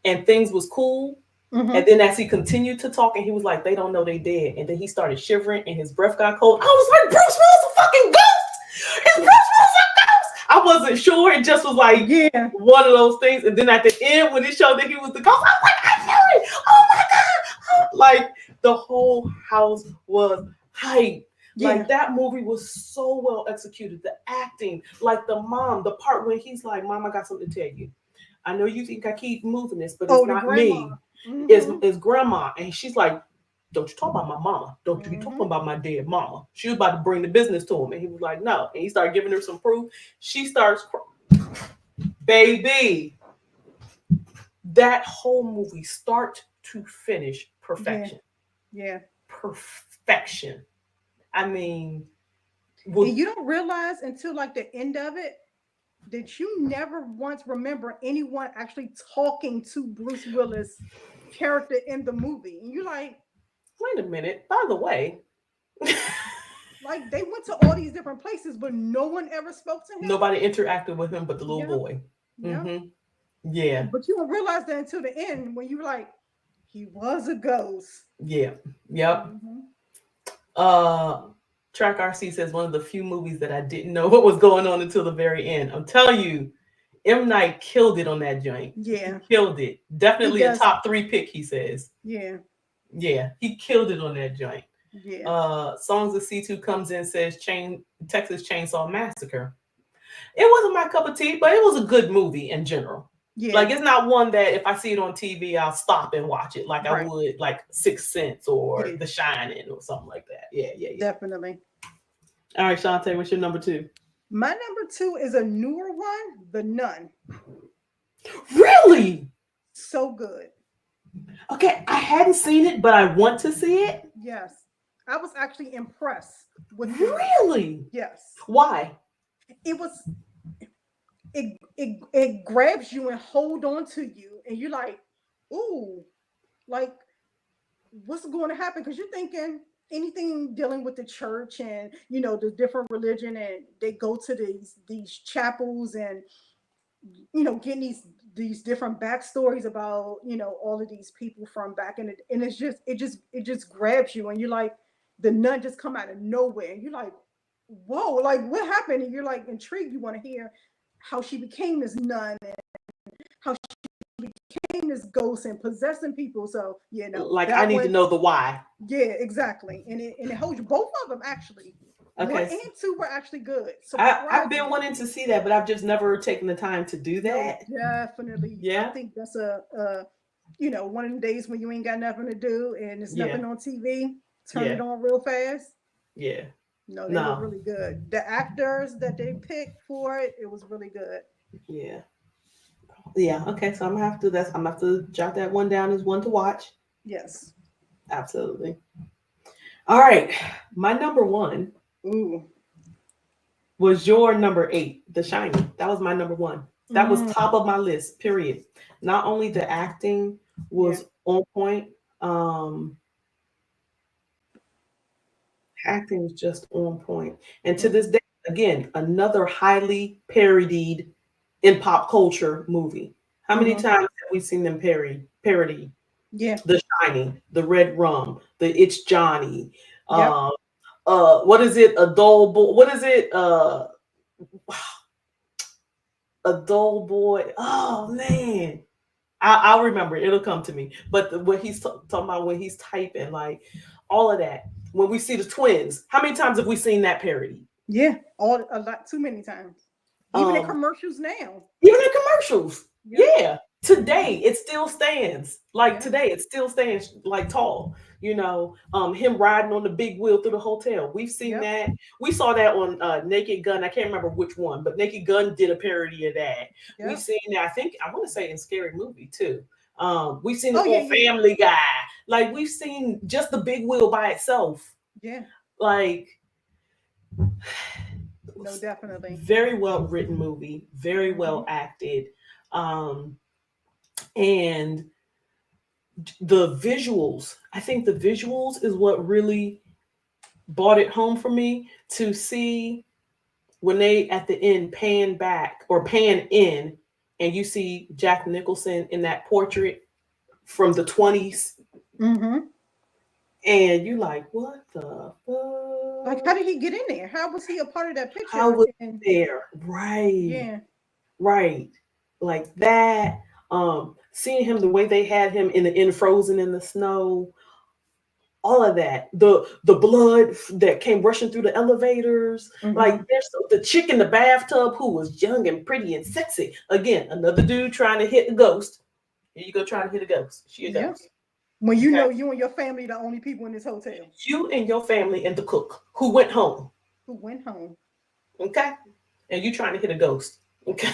and things was cool, and then as he continued to talk and he was like, they don't know they dead. And then he started shivering and his breath got cold. I was like, Bruce Willis a fucking ghost. Is Bruce Willis a ghost? I wasn't sure. It just was like one of those things. And then at the end when it showed that he was the ghost, I was like, I knew it. Oh my God. Like the whole house was hype. Like that movie was so well executed. The acting, like the mom, the part when he's like, Mom, I got something to tell you. I know you think I keep moving this, but it's not me. It's grandma. And she's like, don't you talk about my mama. Don't you talk about my dead mama. She was about to bring the business to him. And he was like, no. And he started giving her some proof. She starts crying. Baby, that whole movie, start to finish, perfection. Yeah. Perfection. I mean, and you don't realize until like the end of it that you never once remember anyone actually talking to Bruce Willis' character in the movie. And you're like, wait a minute, by the way. Like they went to all these different places, but no one ever spoke to him. Nobody interacted with him but the little boy. Yeah. But you don't realize that until the end when you were like, he was a ghost. Yeah. Yep. Track RC says one of the few movies that I didn't know what was going on until the very end. I'm telling you, M. Night killed it on that joint. Yeah. He killed it. Definitely a top 3 pick, he says. Yeah. Yeah. He killed it on that joint. Yeah. Songs of C2 comes in, says Texas Chainsaw Massacre. It wasn't my cup of tea, but it was a good movie in general. Yeah. Like, it's not one that if I see it on TV, I'll stop and watch it like I Right. would like Sixth Sense or Yeah. The Shining or something like that. Yeah, yeah, yeah. Definitely. All right, Shawnta, what's your number 2? My number 2 is a newer one, The Nun. Really? So good. Okay, I hadn't seen it, but I want to see it. Yes. I was actually impressed with The Nun. Really? Yes. Why? It was it grabs you and hold on to you, and you're like, ooh, like what's going to happen? Because you're thinking anything dealing with the church and the different religion, and they go to these chapels and getting these different backstories about all of these people from back in it, and it just grabs you, and you're like, the nun just come out of nowhere, and you're like, whoa, like what happened? And you're like intrigued. You want to hear how she became this nun and how she became this ghost and possessing people. So Like, I that need to one, know the why. yeah, exactly, and it holds you. Both of them actually, one Okay. and two were actually good. I've been Surprisingly. wanting to see that, but I've just never taken the time to do No, that. definitely. I Yeah. think that's one of the days when you ain't got nothing to do and there's Yeah. nothing on TV. Turn Yeah. it on real fast. Yeah. No, they were No. really good. The actors that they picked for it, it was really good. Yeah. Yeah. Okay. So I'm gonna have to jot that one down as one to watch. Yes. Absolutely. All right. My number 1 Ooh. was your number 8, The Shining. That was my number 1. That was Mm, top of my list, period. Not only the acting yeah. was on point, um, acting was just on point. And to this day, again, another highly parodied in pop culture movie. How many Mm-hmm. times have we seen them parody Yeah. The Shining, The Red Rum, The It's Johnny, Yep. uh, what is it? A dull boy. What is it? A dull boy. Oh man, I'll remember it. It'll come to me. But what he's talking about when he's typing, like all of that. When we see the twins, how many times have we seen that parody? Yeah. A lot too many times. Even in Um, commercials now. Even in commercials. Yep. Yeah. Today it still stands. Like Yeah. today it still stands like tall. Him riding on the big wheel through the hotel. We've seen Yep. that. We saw that on Naked Gun. I can't remember which one, but Naked Gun did a parody of that. We've Yep. seen that. I think I want to say in Scary Movie too. We've seen Oh it yeah, on yeah, Family Guy. Like we've seen just the big wheel by itself. yeah. Like No, definitely. very well written movie, very well Mm-hmm. acted. And the visuals, I think the visuals is what really brought it home for me to see when they at the end pan back or pan in and you see Jack Nicholson in that portrait from the 20s Mm-hmm. and you like, what the Like, fuck? how did he get in there? How was he a part of that How picture? was And it there? Right. yeah, Right. Like that. Seeing him the way they had him in frozen in the snow, all of that. The blood that came rushing through the elevators. Like mm-hmm. there's the chick in the bathtub who was young and pretty and sexy. Again, another dude trying to hit the ghost. Here you go trying to hit a ghost. She a Yeah. ghost. When Okay. you and your family the only people in this hotel You and your family and the cook who went home. who went home. Okay. And you trying to hit a ghost. Okay.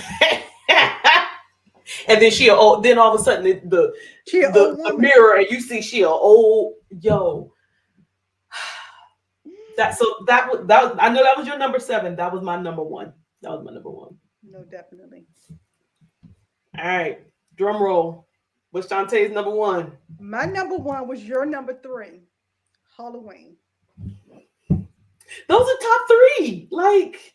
And then then all of a sudden She an the old woman. mirror and you see she a old yo. I know that was your number 7. That was my number 1. That was my number 1. No, definitely. All right, drum roll. What's Shantae's number 1? My number 1 was your number 3, Halloween. Those are top 3. Like,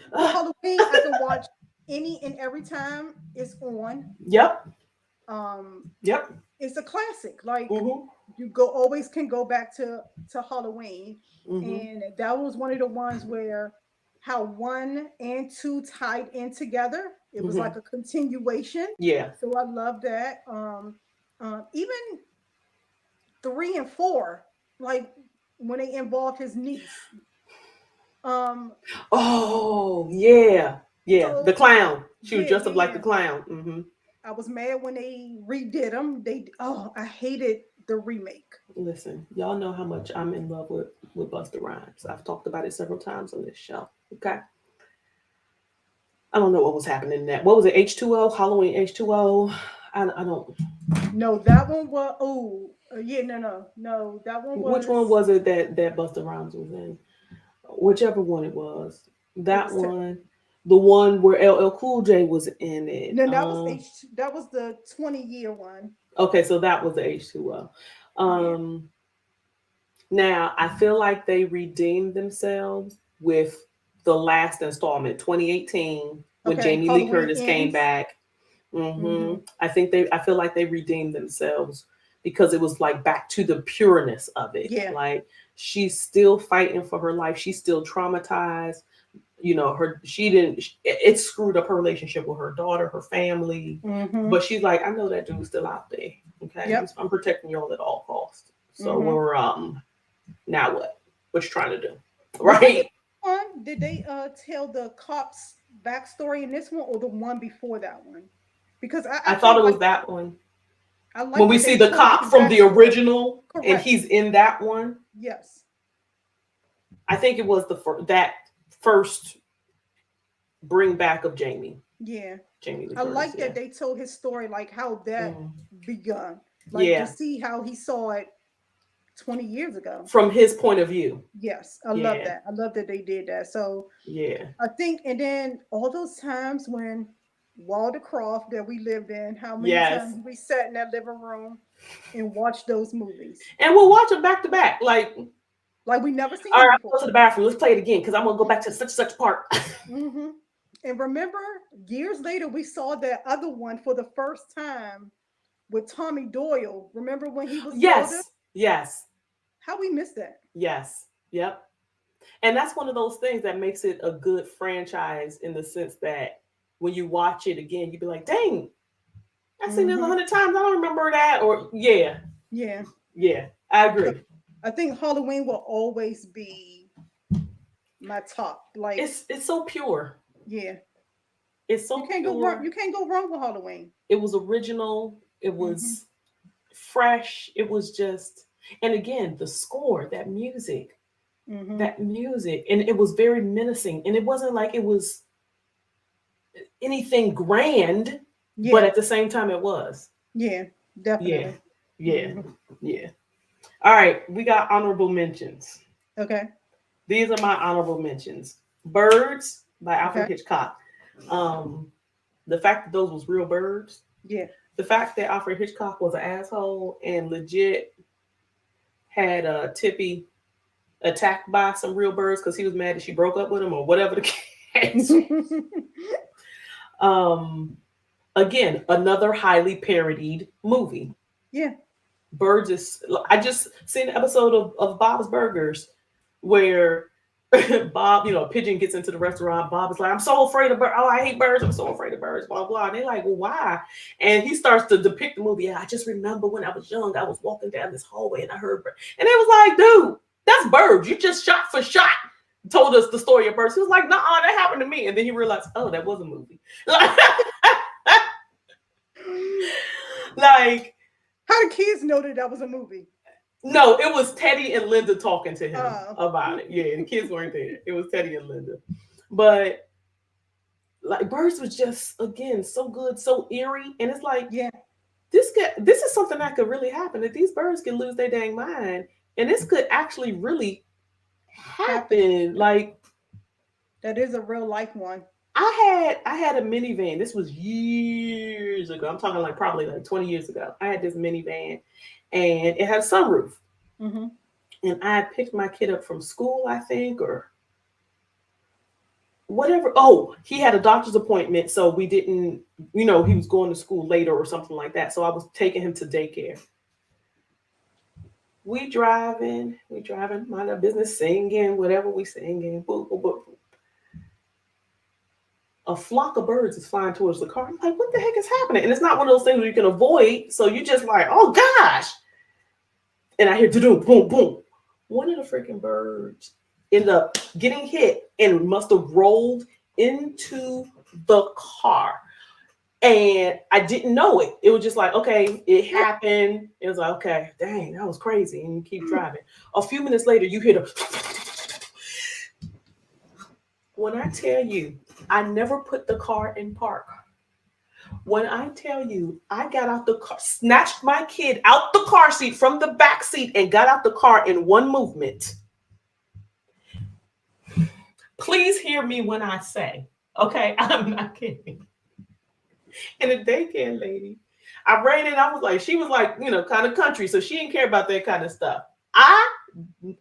For Halloween, I can watch any and every time it's on. yep, Um, yep. it's a classic. Like Mm-hmm. you always can go back to Halloween, Mm-hmm. and that was one of the ones where how 1 and 2 tied in together. It was Mm-hmm. like a continuation. Yeah. So I love that. Even 3 and 4, like when they involved his niece. Um, Oh, yeah. Yeah. The so clown. She was yeah, dressed yeah, up like the yeah. clown. Hmm. I was mad when they redid them. I hated the remake. Listen, y'all know how much I'm in love with Busta Rhymes. I've talked about it several times on this show. Okay. I don't know what was happening in that. What was it? H2O? Halloween H2O? I don't. No, that one was. Oh, yeah, no. That one Which one was. was it that Busta Rhymes was in? Whichever one it was. It That was. one. The one where LL Cool J was in it. No, that was That was the 20-year one. Okay, so that was the H2O. Yeah. Um, Now, I feel like they redeemed themselves with the last installment, 2018, when Okay. Jamie Lee Halloween Curtis came ends. back. Mm-hmm. I feel like they redeemed themselves because it was like back to the pureness of it. Yeah. Like she's still fighting for her life. She's still traumatized. You know, it screwed up her relationship with her daughter, her family. Mm-hmm. But she's like, I know that dude's still out there. Okay. Yep. I'm protecting y'all at all costs. So Mm-hmm. we're now what? What you trying to do? Right? Did they tell the cops backstory in this one or the one before that one? Because I I actually thought it was like that one. I like When we that see they the told cop his from the backstory. original and Correct. he's in that one. Yes. I think it was that first bring back of Jamie. Yeah. Jamie Lee I Curtis, like yeah. that they told his story, like how that begun. Like to Yeah. see how he saw it 20 years ago. From his point of view. Yes. I love that. I love that they did that. So yeah. I think, and then all those times when Walter Croft that we lived in, how many times we sat in that living room and watched those movies. And we'll watch them back to back. Like we never seen all them right, before. go to the bathroom. Let's play it again because I'm going to go back to such part. Mm-hmm. And remember, years later, we saw that other one for the first time with Tommy Doyle. Remember when he was Zelda? Yes. How we missed that? Yes. Yep. And that's one of those things that makes it a good franchise in the sense that when you watch it again, you'd be like, dang, I've seen this 100 times. I don't remember that. Or yeah. I agree. So, I think Halloween will always be my top. Like it's so pure. Yeah. It's so you can't pure. go wrong. You can't go wrong with Halloween. It was original. It was fresh. It was just, and again, the score, that music, and it was very menacing. And it wasn't like it was anything grand, but at the same time, it was. Yeah, definitely. Yeah. All right, we got honorable mentions. Okay. These are my honorable mentions. Birds by Alfred Hitchcock. The fact that those was real birds. Yeah. The fact that Alfred Hitchcock was an asshole and legit had Tippy attacked by some real birds because he was mad that she broke up with him or whatever the case. Again, another highly parodied movie. Yeah. Birds is. I just seen an episode of Bob's Burgers where Bob, a pigeon gets into the restaurant. Bob is like, I'm so afraid of birds. Oh, I hate birds. I'm so afraid of birds, blah, blah. And they're like, well, why? And he starts to depict the movie. Yeah, I just remember when I was young, I was walking down this hallway and I heard birds. And they was like, dude, that's birds. You just shot for shot told us the story of birds. He was like, nah, that happened to me. And then he realized, oh, that was a movie. Like, how do kids know that was a movie? No, it was Teddy and Linda talking to him about it. Yeah, the kids weren't there. It was Teddy and Linda. But like Birds was just, again, so good, so eerie. And it's like, this is something that could really happen. That these birds can lose their dang mind. And this could actually really happen. Like, that is a real life one. I had a minivan. This was years ago. I'm talking like probably like 20 years ago. I had this minivan and it had a sunroof. And I picked my kid up from school, I think, or whatever. Oh, he had a doctor's appointment. So we didn't, he was going to school later or something like that. So I was taking him to daycare. We driving, mind our business, singing, whatever we singing. Boop, boop, boop. A flock of birds is flying towards the car. I'm like, what the heck is happening? And it's not one of those things where you can avoid. So you just like, oh gosh. And I hear boom, boom, boom. One of the freaking birds ended up getting hit and must have rolled into the car. And I didn't know it. It was just like, okay, it happened. It was like, okay, dang, that was crazy. And you keep driving. A few minutes later, you hear the. When I tell you, I never put the car in park. When I tell you, I got out the car, snatched my kid out the car seat from the back seat and got out the car in one movement. Please hear me when I say, okay, I'm not kidding. And the daycare lady, I ran in, I was like, she was like, kind of country, so she didn't care about that kind of stuff.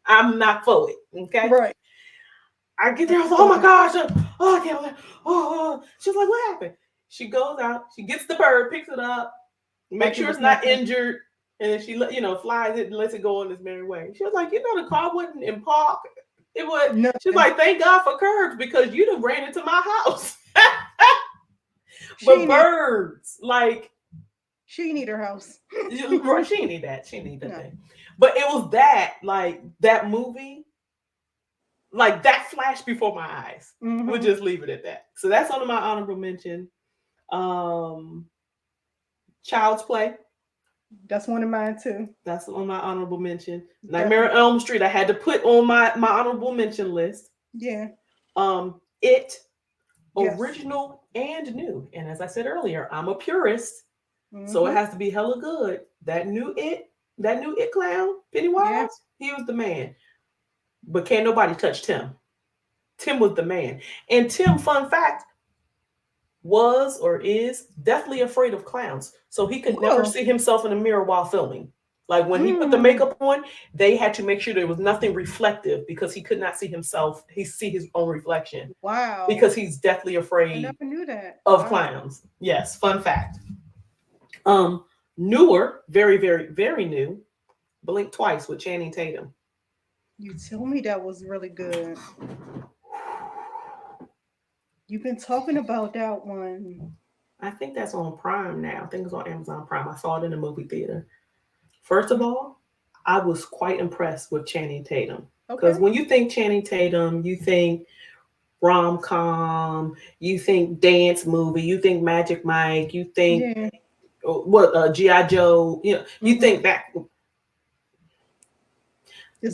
I'm not for it, okay? Right. I get there, I was like, oh my gosh, I can't, She was like, what happened? She goes out, she gets the bird, picks it up, makes sure it's not injured, and then she, flies it and lets it go on its merry way. She was like, the car wasn't in park. It was. No. She's like, thank God for curbs because you'd have ran into my house. But birds, like, she need her house. She didn't need that. She didn't need that thing. But it was that movie. Like that flashed before my eyes. Mm-hmm. We'll just leave it at that. So that's on my honorable mention. Child's Play. That's one of mine too. That's on my honorable mention. Nightmare on Elm Street. I had to put on my honorable mention list. Yeah. It, original and new. And as I said earlier, I'm a purist, so it has to be hella good. That new it clown, Pennywise, he was the man. But can't nobody touch Tim. Tim was the man. And Tim, fun fact, was or is deathly afraid of clowns. So he could never see himself in the mirror while filming. Like when he put the makeup on, they had to make sure there was nothing reflective because he could not see himself. He see his own reflection. Wow. Because he's deathly afraid I never knew that. of clowns. Yes, fun fact. Newer, very, very, very new, Blink Twice with Channing Tatum. You told me that was really good. You've been talking about that one. I think that's on Prime now. I think it's on Amazon Prime. I saw it in the movie theater. First of all, I was quite impressed with Channing Tatum. Because when you think Channing Tatum, you think rom-com, you think dance movie, you think Magic Mike, you think G.I. Joe, you think that.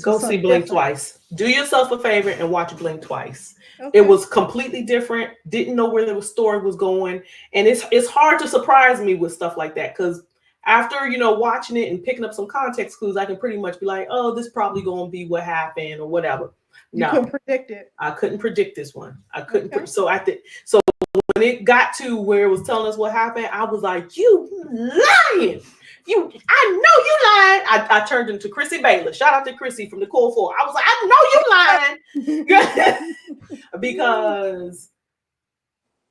Go see Blink Twice. Do yourself a favor and watch Blink Twice. Okay. It was completely different. Didn't know where the story was going. And it's hard to surprise me with stuff like that because after, watching it and picking up some context clues, I can pretty much be like, oh, this probably going to be what happened or whatever. You couldn't predict it. I couldn't predict this one. I couldn't. So when it got to where it was telling us what happened, I was like, you lying. I know you lying. I turned into Chrissy Baylor. Shout out to Chrissy from the Core 4. I was like, I know you lying. Because,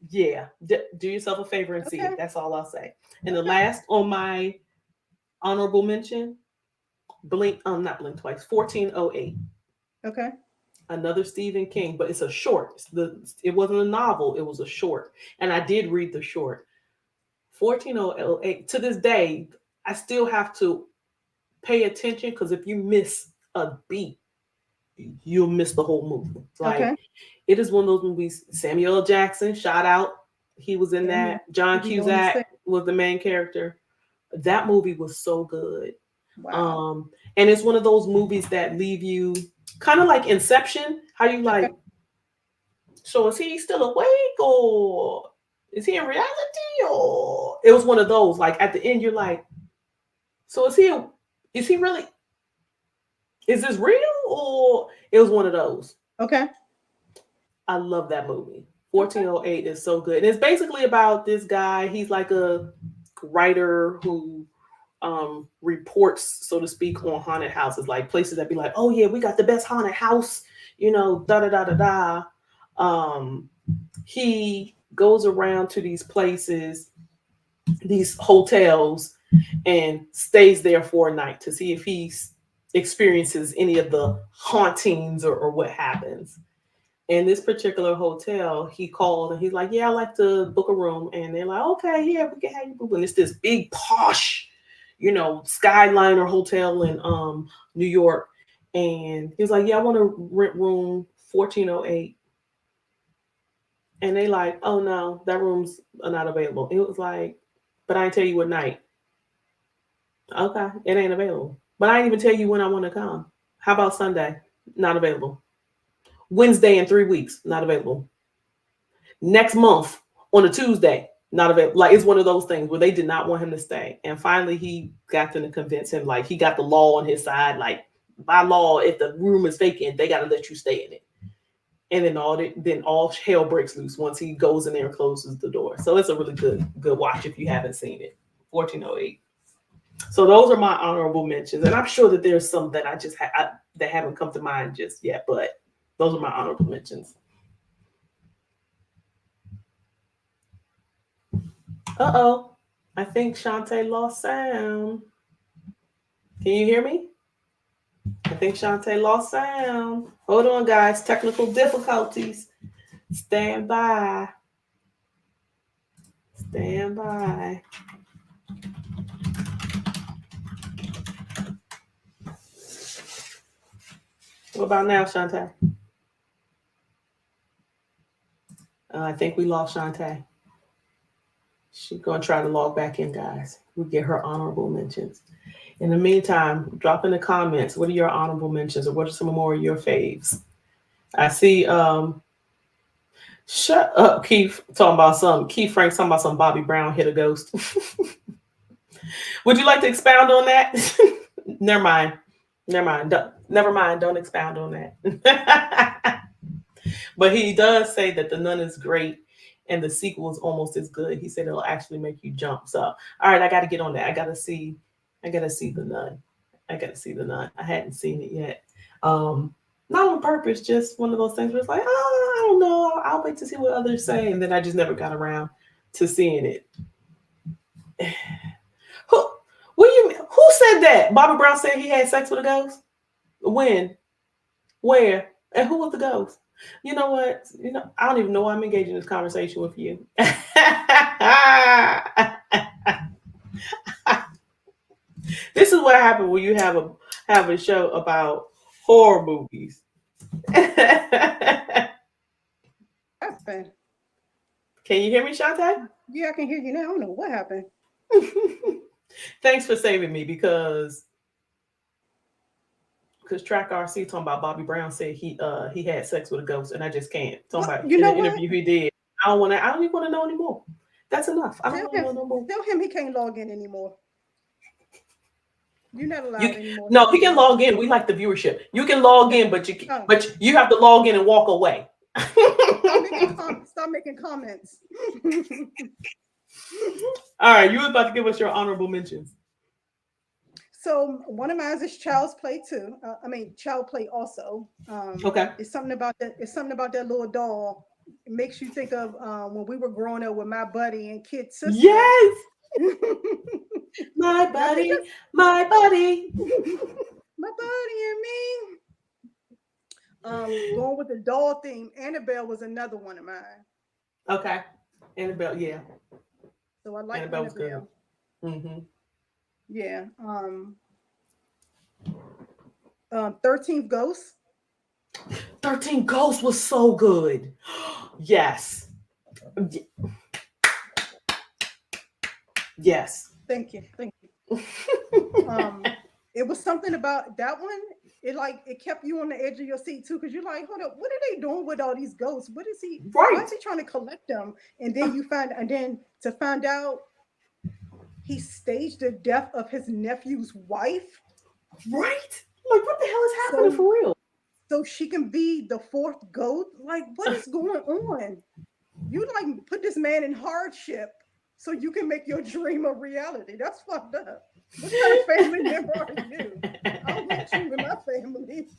do yourself a favor and see it. That's all I'll say. And the last on my honorable mention, not Blink Twice, 1408. Okay. Another Stephen King, but it's a short. It wasn't a novel. It was a short. And I did read the short. 1408. To this day, I still have to pay attention because if you miss a beat, you'll miss the whole movie. Like it is one of those movies. Samuel L. Jackson, shout out. He was in that. John Cusack was the main character. That movie was so good. Wow. And it's one of those movies that leave you kind of like Inception. How you like, so is he still awake or is he in reality? Or it was one of those, like at the end, you're like, so is he really, is this real? Or it was one of those. Okay. I love that movie. 1408 is so good. And it's basically about this guy. He's like a writer who reports, so to speak, on haunted houses, like places that be like, oh yeah, we got the best haunted house, He goes around to these places, these hotels, and stays there for a night to see if he experiences any of the hauntings or what happens. In this particular hotel, he called and he's like, yeah, I'd like to book a room. And they're like, okay, yeah, we can have you book. And it's this big posh, Skyliner hotel in New York. And he was like, yeah, I want to rent room 1408. And they like, oh no, that room's not available. It was like, but I didn't tell you what night. Okay, it ain't available. But I didn't even tell you when I want to come. How about Sunday? Not available. Wednesday in 3 weeks, not available. Next month on a Tuesday, not available. Like it's one of those things where they did not want him to stay. And finally he got them to convince him, like he got the law on his side. Like by law, if the room is vacant, they gotta let you stay in it. And then all hell breaks loose once he goes in there and closes the door. So it's a really good watch if you haven't seen it. 1408. So those are my honorable mentions, and I'm sure that there's some that I just that haven't come to mind just yet, but those are my honorable mentions. Uh-oh, I think Shawnta lost sound. Can you hear me? I think Shawnta lost sound. Hold on, guys. Technical difficulties. Stand by. Stand by. What about now, Shawnta? I think we lost Shawnta. She's going to try to log back in, guys. We get her honorable mentions. In the meantime, drop in the comments. What are your honorable mentions, or what are some more of your faves? I see. Shut up, Keith. Talking about some Keith Frank talking about some Bobby Brown hit a ghost. Would you like to expound on that? Never mind. Never mind. Don't expound on that. But he does say that The Nun is great and the sequel is almost as good. He said it'll actually make you jump. So, all right, I got to get on that. I got to see The Nun. I hadn't seen it yet. Not on purpose, just one of those things where it's like, oh, I don't know. I'll wait to see what others say. And then I just never got around to seeing it. Who said that? Bobby Brown said he had sex with a ghost? When? Where? And who was the ghost? You know what? I don't even know why I'm engaging in this conversation with you. This is what happens when you have a show about horror movies. Happened. Can you hear me, Shawnta? Yeah, I can hear you now. I don't know what happened. Thanks for saving me because Track RC talking about Bobby Brown said he had sex with a ghost, and I just can't. Talking about in the interview he did. I don't even want to know anymore. That's enough. I don't want to know no more. Tell him he can't log in anymore. You're not allowed anymore. No, he can log in. We like the viewership. You can log in, but you have to log in and walk away. Stop making comments. All right, you were about to give us your honorable mentions. So one of mine is Child's Play too. Child Play also. Okay. It's something about that. It's something about that little doll. It makes you think of when we were growing up with my buddy and kid sister. Yes. My buddy, my buddy and me. Going with the doll theme, Annabelle was another one of mine. Okay. Annabelle, yeah. So I like Annabelle. Was good. Mm-hmm. Yeah. 13th Ghost. 13 Ghosts was so good. Yes. Yes. Thank you. It was something about that one. It kept you on the edge of your seat too, because you're like, hold up, what are they doing with all these ghosts? What is he? Right. Why is he trying to collect them? And then to find out he staged the death of his nephew's wife. Right? Like, what the hell is happening for real? So she can be the fourth ghost? Like, what is going on? You put this man in hardship so you can make your dream a reality. That's fucked up. What kind of family member are you? I don't want you in my family.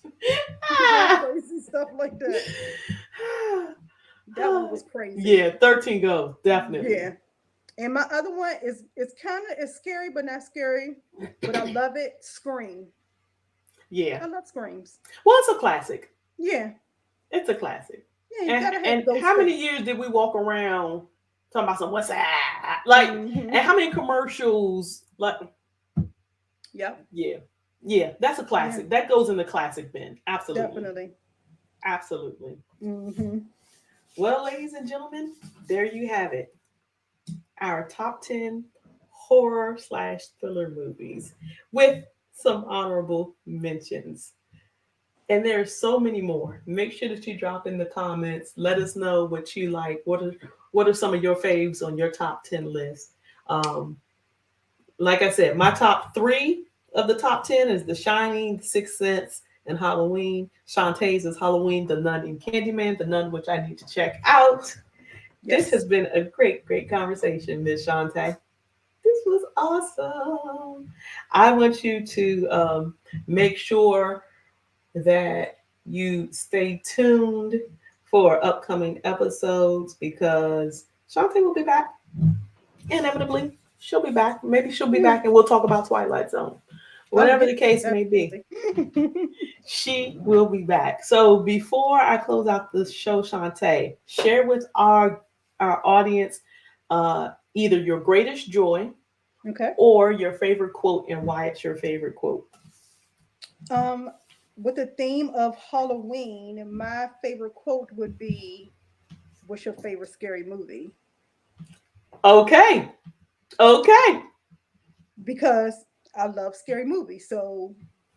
Crazy stuff like that. That one was crazy. Yeah, 13 Ghosts, definitely. Yeah. And my other one it's scary, but not scary. But I love it. Scream. Yeah. I love Screams. Well, it's a classic. Yeah. It's a classic. Yeah, and how many years did we walk around talking about some what's that? Like, and how many commercials? Like, yep. Yeah. Yeah, that's a Yeah, classic. That goes in the classic bin. Absolutely. definitely. Absolutely. Hmm. Well, ladies and gentlemen, there you have it. Our top 10 horror slash thriller movies with some honorable mentions. And there are so many more. Make sure that you drop in the comments. Let us know what you like. What are some of your faves on your top 10 list? Um, like I said, my top three of the top 10 is The Shining, Sixth Sense, and Halloween. Shantae's is Halloween, The Nun, and Candyman, The Nun, which I need to check out. This has Yes. been a great, great conversation, Miss Shawnta. This was awesome. I want you to make sure that you stay tuned for upcoming episodes because Shawnta will be back. Inevitably, she'll be back. Maybe she'll be Yeah. back and we'll talk about Twilight Zone. Oh Whatever yeah, the case may be, definitely. she will be back. So before I close out the show, Shawnta, share with our audience either your greatest joy Okay. or your favorite quote and why it's your favorite quote. Um, with the theme of Halloween, my favorite quote would be, "What's your favorite scary movie?" Okay. Okay. Because I love scary movies. So,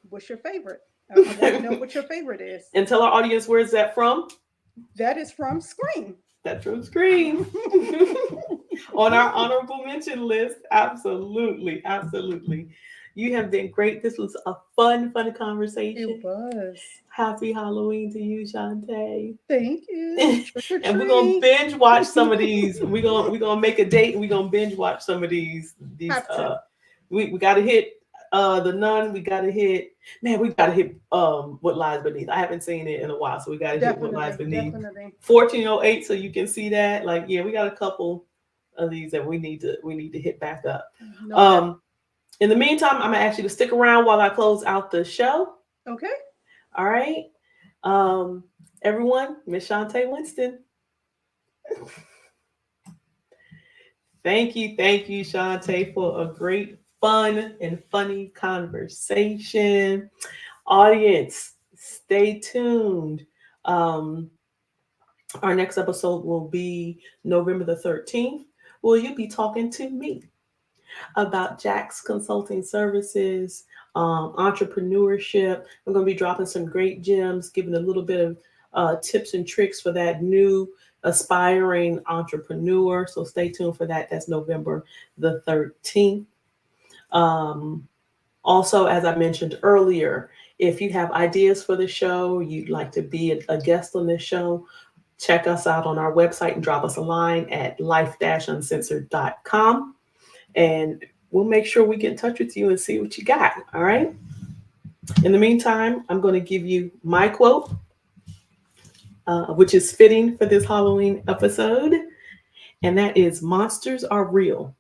what's your favorite? I want to know what your favorite is. And tell our audience where is that from? That is from Scream. That's from Scream. On our honorable mention list. Absolutely. Absolutely. You have been great. This was a fun It conversation. was. Happy Halloween to you, Shawnta. Thank you. Trick or And we're gonna treat. binge watch some of these. We're gonna make a date and we're gonna binge watch some of these Have to. we gotta hit the Nun, we gotta hit we gotta hit What Lies Beneath. I haven't seen it in a while, so we gotta hit What Lies Definitely. Beneath. Definitely. 1408, so you can see that. Like, yeah, we got a couple of these that we need to hit back up. No doubt. Um in the meantime, I'm gonna ask you to stick around while I close out the show. Okay. All right. Um, everyone, Miss Shawnta Winston. Thank you, Shawnta, for a great, fun, and funny conversation. Audience, stay tuned. Um, our next episode will be November the 13th. Will you be talking to me about Jack's Consulting Services, entrepreneurship? I'm going to be dropping some great gems, giving a little bit of tips and tricks for that new aspiring entrepreneur. So stay tuned for that. That's November the 13th. Um, Also, as I mentioned earlier, if you have ideas for the show, you'd like to be a guest on this show, check us out on our website and drop us a line at life-uncensored.com. And we'll make sure we get in touch with you and see what you got. All right. In the meantime, I'm going to give you my quote, which is fitting for this Halloween episode. And that is: monsters are real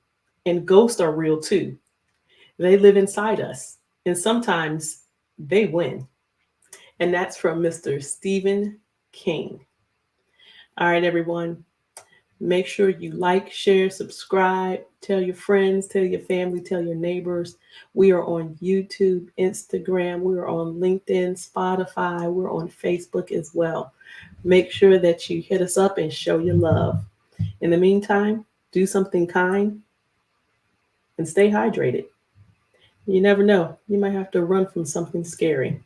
and ghosts are real too. They live inside us and sometimes they win. And that's from Mr. Stephen King. All right, everyone. Make sure you like, share, subscribe, tell your friends, tell your family, tell your neighbors. We are on YouTube, Instagram, we are on LinkedIn, Spotify, we're on Facebook as well. Make sure that you hit us up and show your love. In the meantime, do something kind and stay hydrated. You never know, you might have to run from something scary.